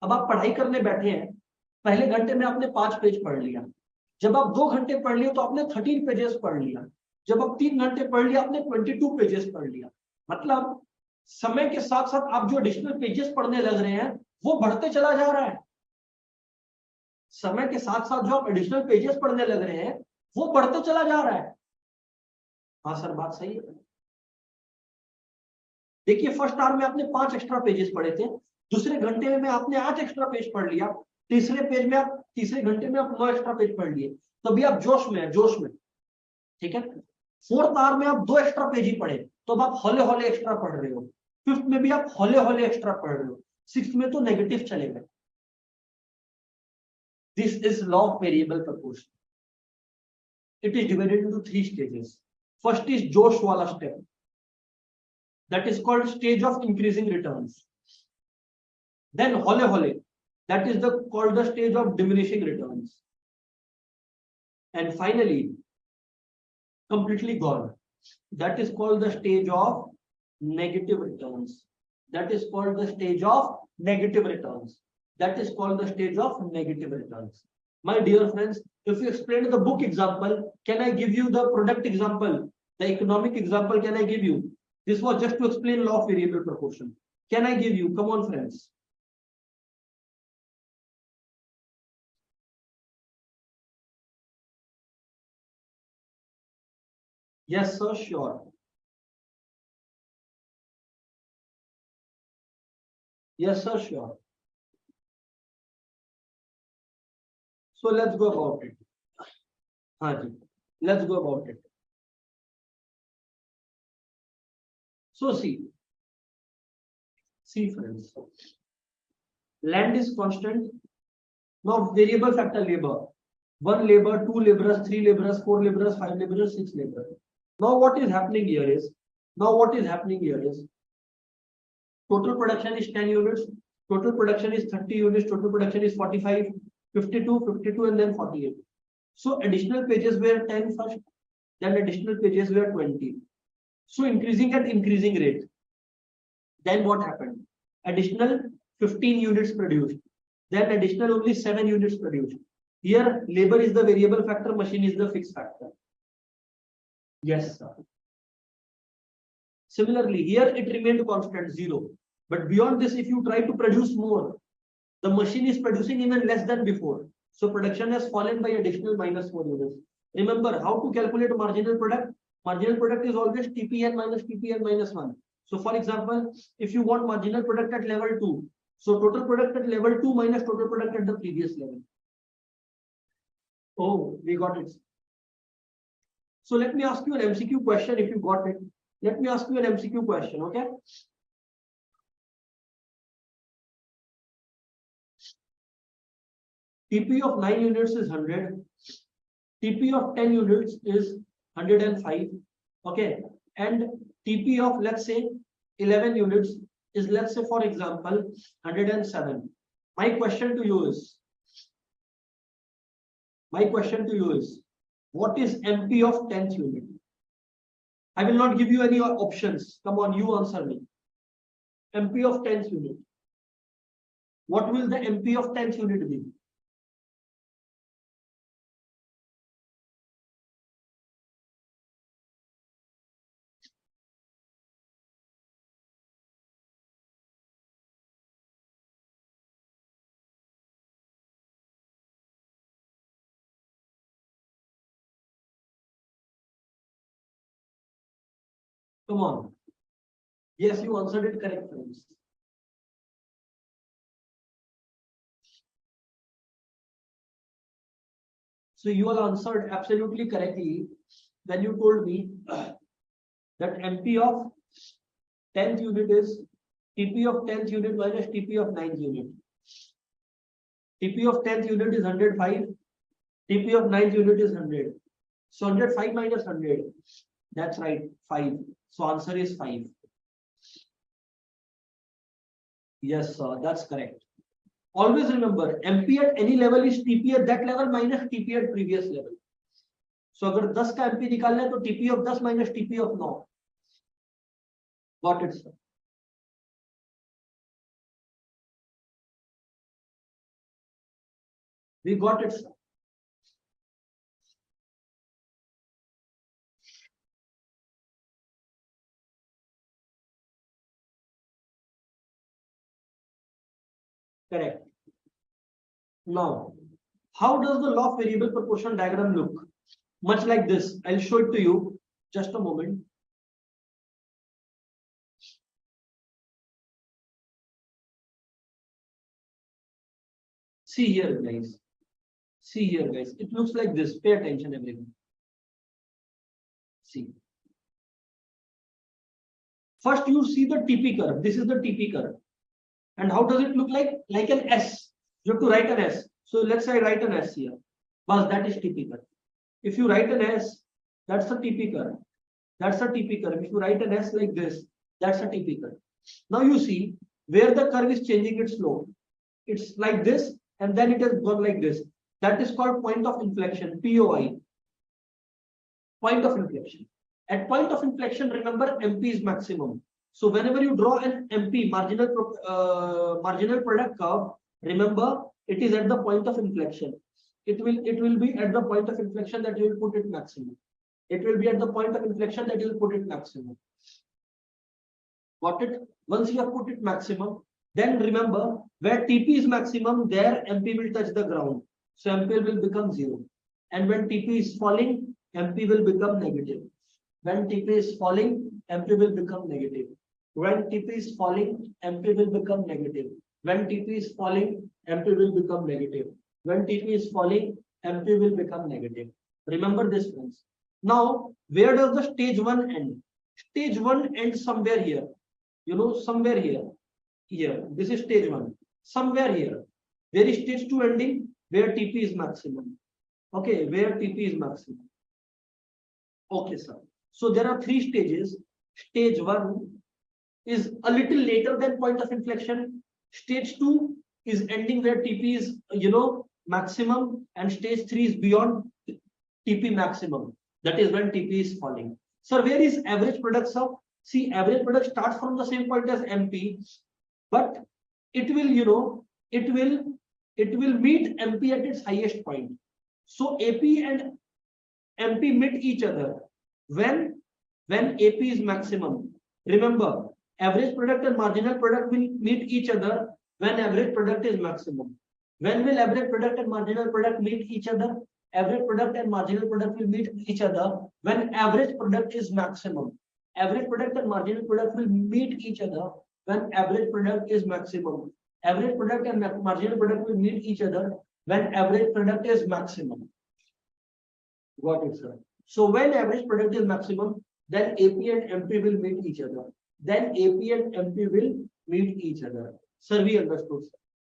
अब आप पढ़ाई करने बैठे हैं. पहले घंटे में आपने 5 पेज पढ़ लिया. जब आप 2 घंटे पढ़ लिए तो आपने 13 पेजेस पढ़ लिया. जब आप 3 घंटे पढ़ लिया आपने 22 पेजेस पढ़ लिया. मतलब समय के साथ साथ आप जो एडिशनल पेजेस पढ़ने लग रहे हैं वो बढ़ते चला जा रहा है. समय के साथ साथ जो आप एडिशनल पेजेस पढ़ने लग रहे हैं वो बढ़ते चला जा रहा है. हाँ सर, बात सही है. देखिए, फर्स्ट आवर में आपने 5 एक्स्ट्रा पेजेस पढ़े थे. दूसरे घंटे में आपने 8 एक्स्ट्रा पेज पढ़ लिया. तीसरे घंटे में आप 9 एक्स्ट्रा पेज पढ़ लिए. तो अभी आप जोश में. ठीक है. 4th आवर में आप 2 एक्स्ट्रा पेज ही पढ़े तो अब आप हौले एक्स्ट्रा पढ़ रहे हो. 5th में भी आप हौले एक्स्ट्रा पढ़ रहे हो. 6th में तो नेगेटिव चलेगा. This is law of variable proportion. It is divided into 3 stages. First is Josh wala step. That is called stage of increasing returns. Then hole. That is called the stage of diminishing returns. And finally, completely gone. That is called the stage of negative returns. That is called the stage of negative returns. That is called the stage of negative returns. My dear friends, if you explain the book example, can I give you the product example? The economic example, can I give you? This was just to explain law of variable proportion. Can I give you? Come on, friends. Yes, sir, sure. Yes, sir, sure. So let's go about it. Let's go about it. So see friends, land is constant. Now variable factor labor. 1 labor, 2 laborers, 3 laborers, 4 laborers, 5 laborers, 6 laborers. Now what is happening here is total production is 10 units, total production is 30 units, total production is 45, 52, and then 48. So additional pages were 10 first, then additional pages were 20. So increasing at increasing rate. Then what happened? Additional 15 units produced. Then additional only 7 units produced. Here labor is the variable factor, machine is the fixed factor. Yes, sir. Similarly, here it remained constant 0. But beyond this, if you try to produce more, the machine is producing even less than before. So production has fallen by additional -4 units. Remember how to calculate marginal product? Marginal product is always TPN minus 1. So for example, if you want marginal product at level 2, so total product at level 2 minus total product at the previous level. Oh, we got it. So let me ask you an MCQ question if you got it. Let me ask you an MCQ question, okay? TP of 9 units is 100. TP of 10 units is 105. Okay. And TP of, let's say, 11 units is, let's say, for example, 107. My question to you is, what is MP of 10th unit? I will not give you any options. Come on, you answer me. MP of 10th unit. What will the MP of 10th unit be? Come on. Yes, you answered it correct, friends. So you all answered absolutely correctly when you told me that MP of 10th unit is TP of 10th unit minus TP of 9th unit. TP of 10th unit is 105. TP of 9th unit is 100. So 105 minus 100. That's right, 5. So answer is 5. Yes, sir, that's correct. Always remember, MP at any level is TP at that level minus TP at previous level. So अगर 10 का MP निकालना है तो TP of 10 minus TP of 9. Got it, sir. We got it, sir. Correct. Now, how does the law of variable proportion diagram look? Much like this. I'll show it to you. Just a moment. See here, guys. See here, guys. It looks like this. Pay attention, everyone. See. First, you see the TP curve. This is the TP curve. And how does it look like? Like an S. You have to write an S. So let's say I write an S here. But that is TP curve. If you write an S, that's a TP curve. That's a TP curve. If you write an S like this, that's a TP curve. Now you see where the curve is changing its slope. It's like this, and then it has gone like this. That is called point of inflection, POI. Point of inflection. At point of inflection, remember MP is maximum. So whenever you draw an MP marginal product curve, remember it is at the point of inflection. It will be at the point of inflection that you will put it maximum. It will be at the point of inflection that you will put it maximum. Got it? Once you have put it maximum, then remember where TP is maximum, there MP will touch the ground. So MP will become 0. And when TP is falling, MP will become negative. When TP is falling, MP will become negative. When TP is falling, MP will become negative. When TP is falling, MP will become negative. When TP is falling, MP will become negative. Remember this, friends. Now, where does the stage 1 end? Stage 1 ends somewhere here. You know, somewhere here. Here. This is stage 1. Somewhere here. Where is stage 2 ending? Where TP is maximum. Okay, where TP is maximum. Okay, sir. So there are 3 stages. Stage 1 is a little later than point of inflection. Stage 2 is ending where TP is, maximum, and stage 3 is beyond TP maximum. That is when TP is falling. So where is average product, sir? See, average product starts from the same point as MP, but it will, it will meet MP at its highest point. So AP and MP meet each other when AP is maximum. Remember, average product and marginal product will meet each other when average product is maximum. When will average product and marginal product meet each other? Average product and marginal product will meet each other when average product is maximum. Average product and marginal product will meet each other when average product is maximum. Average product and marginal product will meet each other when average product is maximum. Got it, sir. So when average product is maximum, then AP and MP will meet each other. Then AP and MP will meet each other. Sir, we understood.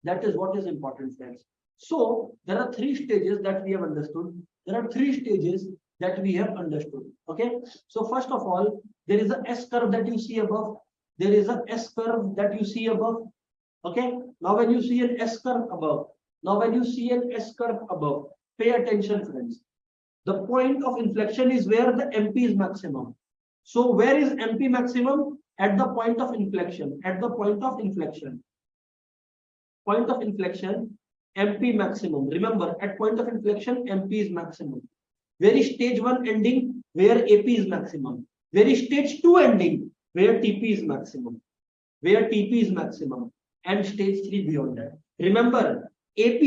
That is what is important, friends. So there are three stages that we have understood. There are three stages that we have understood. Okay. So first of all, there is a S curve that you see above. There is a S curve that you see above. Okay. Now when you see an S curve above, pay attention, friends. The point of inflection is where the MP is maximum. So where is MP maximum? At the point of inflection. At the point of inflection. Point of inflection, MP maximum. Remember, at point of inflection, MP is maximum. Where is stage 1 ending? Where AP is maximum. Where is stage 2 ending? Where TP is maximum. Where TP is maximum. And stage 3 beyond that. Remember, AP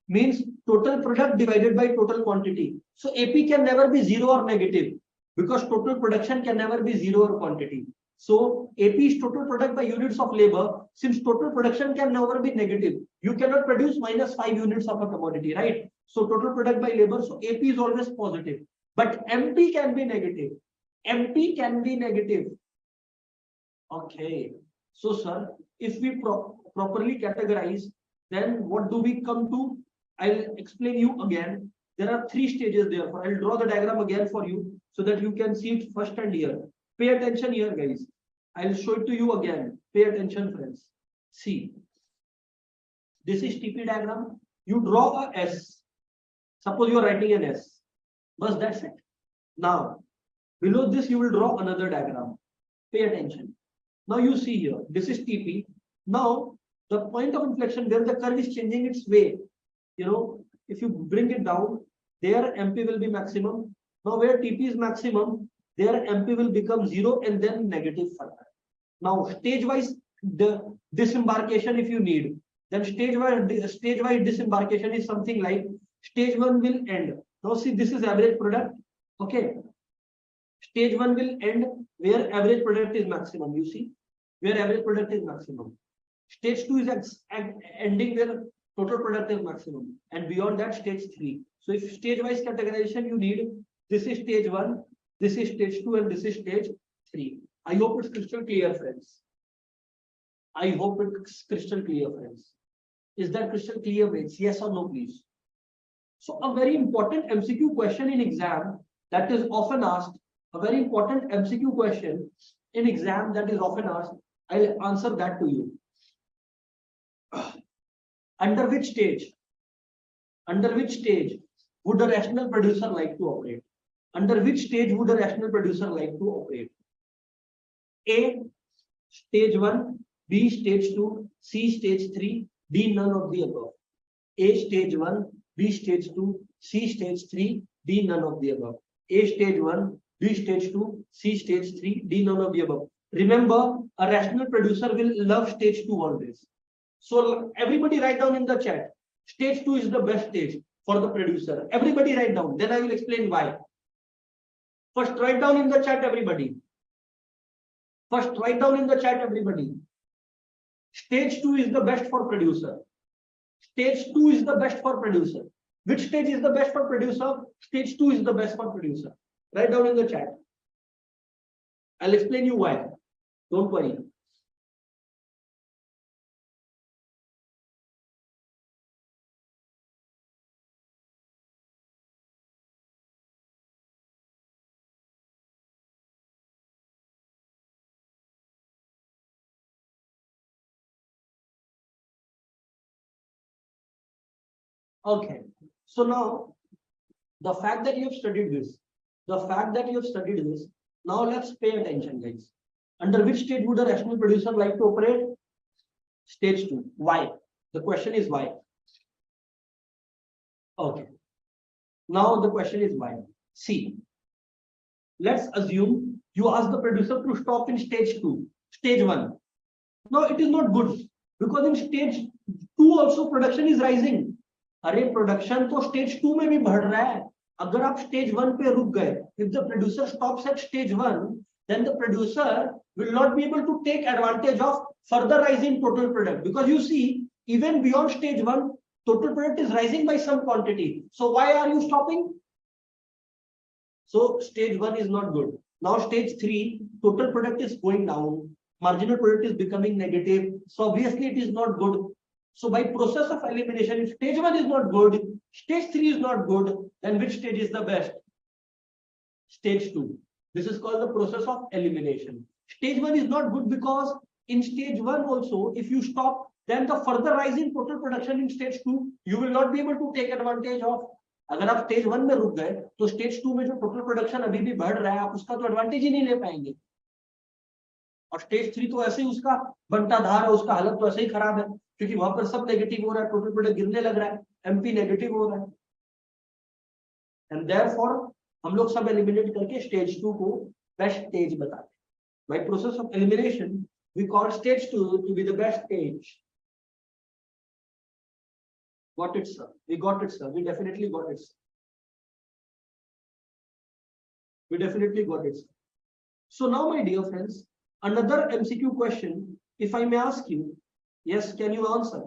means total product divided by total quantity. So AP can never be 0 or negative because total production can never be 0 or quantity. So AP is total product by units of labor. Since total production can never be negative, you cannot produce minus 5 units of a commodity, right? So total product by labor, so AP is always positive. But MP can be negative. MP can be negative. Okay. So sir, if we properly categorize, then what do we come to? I'll explain you again. There are three stages there. I'll draw the diagram again for you so that you can see it first and here. Pay attention here, guys. I'll show it to you again. Pay attention, friends. See, this is TP diagram. You draw a S. Suppose you're writing an S. But that's it. Now, below this, you will draw another diagram. Pay attention. Now you see here, this is TP. Now, the point of inflection where the curve is changing its way, you know, if you bring it down, there MP will be maximum. Now, where TP is maximum, there MP will become 0 and then negative further. Now, stage-wise disembarkation if you need, then stage-wise disembarkation is something like stage 1 will end. Now, see, this is average product. Okay. Stage 1 will end where average product is maximum. You see, where average product is maximum. Stage 2 is ending where total product is maximum. And beyond that, stage 3. So, if stage-wise categorization you need, this is stage 1, this is stage 2, and this is stage 3. I hope it's crystal clear, friends. I hope it's crystal clear, friends. Is that crystal clear, mates? Yes or no, please? So, a very important MCQ question in exam that is often asked, a very important MCQ question in exam that is often asked, I'll answer that to you. Under which stage would a rational producer like to operate? Under which stage would a rational producer like to operate? A, stage 1, B, stage 2, C, stage 3, D, none of the above. A, stage 1, B, stage 2, C, stage 3, D, none of the above. A, stage 1, B, stage 2, C, stage 3, D, none of the above. Remember, a rational producer will love stage 2 always. So everybody write down in the chat, stage 2 is the best stage for the producer. Everybody write down, then I will explain why. First, write down in the chat, everybody. Stage 2 is the best for producer. Stage 2 is the best for producer. Which stage is the best for producer? Stage 2 is the best for producer. Write down in the chat. I'll explain you why. Don't worry. Okay. So now, the fact that you have studied this, now let's pay attention, guys. Under which stage would a rational producer like to operate? Stage 2. Why? The question is why. Okay. Now the question is why. See, let's assume you ask the producer to stop in stage 2, stage 1. No, it is not good because in stage 2 also production is rising. अरे production तो stage 2 में भी बढ़ रहा है. अगर आप stage 1 पे रुक गए, if the producer stops at stage 1, then the producer will not be able to take advantage of further rise in total product, because you see, even beyond stage 1, total product is rising by some quantity. So why are you stopping? So stage 1 is not good. Now stage 3, total product is going down, marginal product is becoming negative. So obviously it is not good. So by process of elimination, if stage 1 is not good, stage 3 is not good, then which stage is the best? Stage 2. This is called the process of elimination. Stage 1 is not good because in stage 1 also, if you stop, then the further rise in total production in stage 2, you will not be able to take advantage of. अगर आप stage 1 में रुक गए तो stage 2 में जो total production अभी भी बढ़ रहा है आप उसका तो एडवांटेज ही नहीं ले पाएंगे. और स्टेज 3 तो ऐसे ही उसका बनता धार है, उसका हालत तो ऐसे ही खराब है क्योंकि वहां पर सब नेगेटिव हो रहा है, टोटल प्रोडक्ट गिरने लग रहा है, एमपी नेगेटिव हो रहा है. एंड देयरफॉर हम लोग सब एलिमिनेट करके स्टेज 2 को बेस्ट स्टेज बताते हैं. By process of elimination we call stage 2 to be the best stage. Got it, sir. We got it, sir. We definitely got it, sir. We definitely got it, sir. So now, my dear friends, another MCQ question, if I may ask you, yes, can you answer?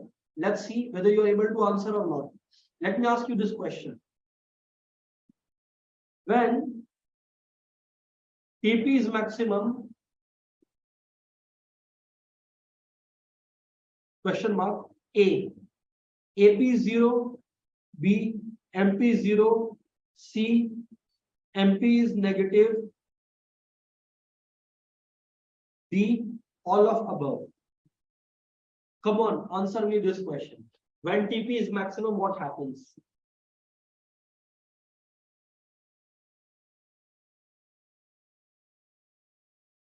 Let's see whether you are able to answer or not. Let me ask you this question. When TP is maximum, question mark, A. AP is 0, B, MP is 0, C, MP is negative, D, all of above. Come on, answer me this question. When TP is maximum, what happens?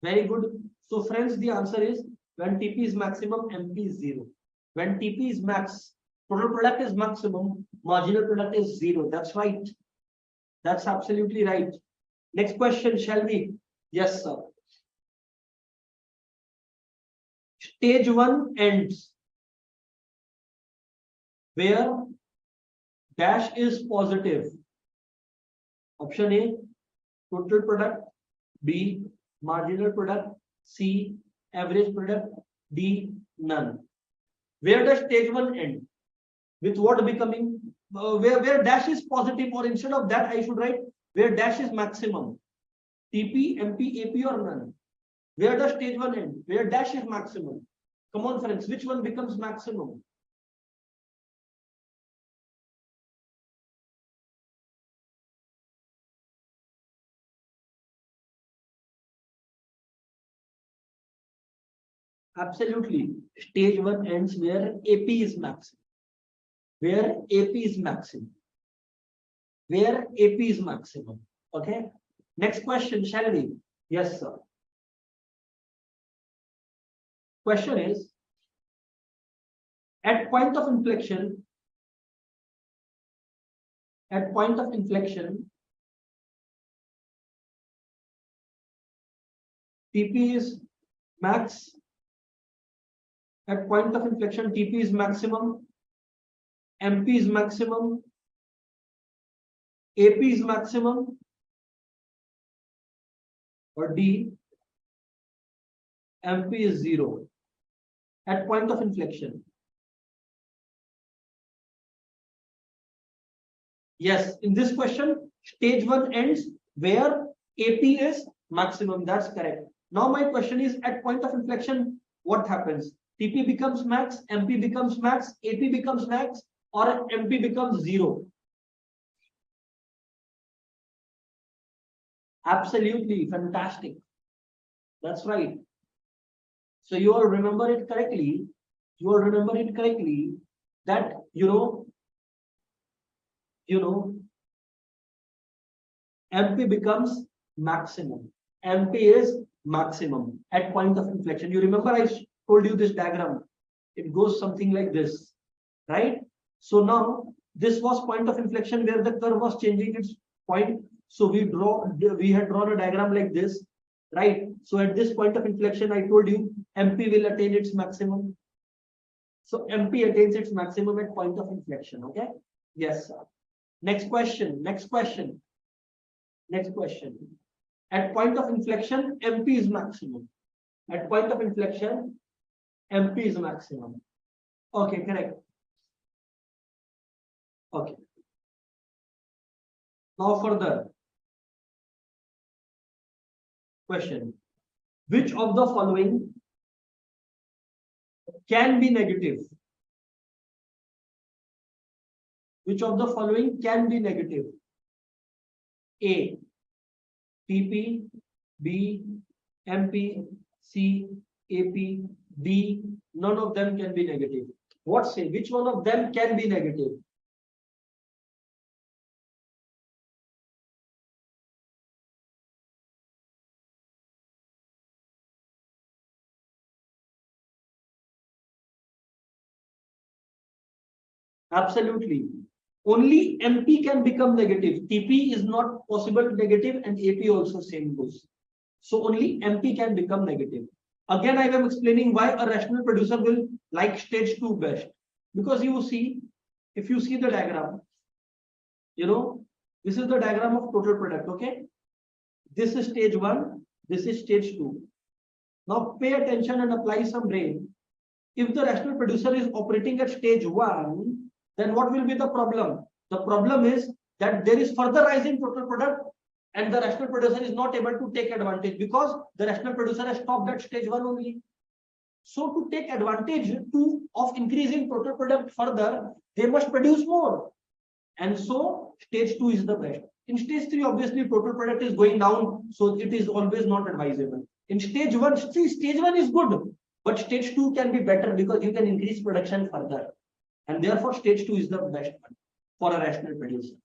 Very good. So friends, the answer is when TP is maximum, MP is 0. When TP is max, total product is maximum, marginal product is 0. That's right. That's absolutely right. Next question, shall we? Yes, sir. Stage 1 ends where dash is positive. Option A, total product. B, marginal product. C, average product. D, none. Where does stage 1 end? With what becoming? Where dash is positive, or instead of that I should write where dash is maximum. TP, MP, AP or none. Where does stage 1 end? Where dash is maximum. Come on friends, which one becomes maximum? Absolutely. Stage 1 ends where AP is maximum. Where AP is maximum. Where AP is maximum. Okay. Next question, shall we? Yes, sir. Question is, at point of inflection, TP is max. At point of inflection, TP is maximum, MP is maximum, AP is maximum, or D, MP is 0. At point of inflection. Yes, in this question, stage 1 ends where AP is maximum. That's correct. Now my question is, at point of inflection, what happens? TP becomes max, MP becomes max, AP becomes max, or MP becomes 0? Absolutely fantastic. That's right. So you all remember it correctly. That MP becomes maximum. MP is maximum at point of inflection. You remember I told you this diagram. It goes something like this, right? So now this was point of inflection where the curve was changing its point. So we had drawn a diagram like this, right? So at this point of inflection, I told you MP will attain its maximum. So MP attains its maximum at point of inflection. Okay. Yes, sir. Next question. At point of inflection, MP is maximum. At point of inflection, MP is maximum. Okay, correct. Okay. Now further. Question. Which of the following can be negative? Which of the following can be negative? A, PP, B, MP, C, AP, D, none of them can be negative. What say? Which one of them can be negative? Absolutely. Only MP can become negative. TP is not possible negative and AP also same goes. So only MP can become negative. Again, I am explaining why a rational producer will like stage 2 best. Because you see, if you see the diagram, this is the diagram of total product, okay? This is stage 1, this is stage 2. Now pay attention and apply some brain. If the rational producer is operating at stage 1, then what will be the problem? The problem is that there is further rise in total product and the rational producer is not able to take advantage because the rational producer has stopped at stage 1 only. So to take advantage of increasing total product further, they must produce more. And so stage 2 is the best. In stage 3, obviously total product is going down, so it is always not advisable. In stage 1, stage 1 is good, but stage 2 can be better because you can increase production further. And therefore stage 2 is the best one for a rational producer.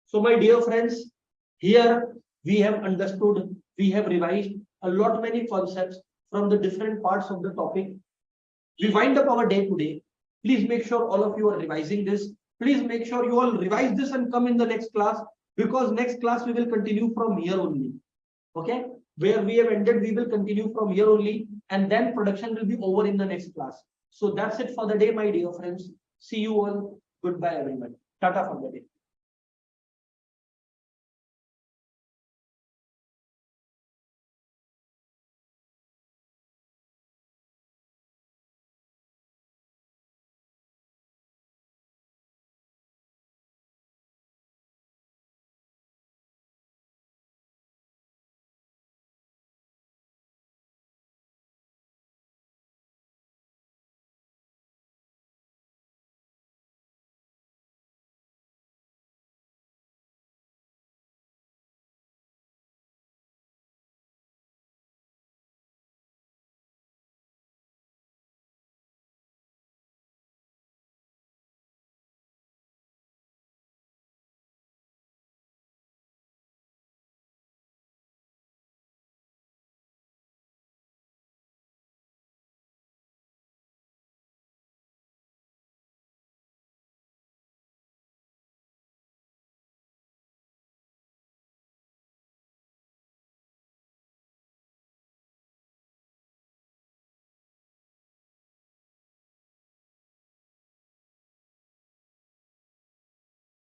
So my dear friends, here we have understood, we have revised a lot many concepts from the different parts of the topic. We wind up our day today. Please make sure all of you are revising this. Please make sure you all revise this and come in the next class, because next class we will continue from here only. Okay? Where we have ended, we will continue from here only, and then production will be over in the next class. So that's it for the day, my dear friends. See you all. Goodbye, everyone. Tata for the day.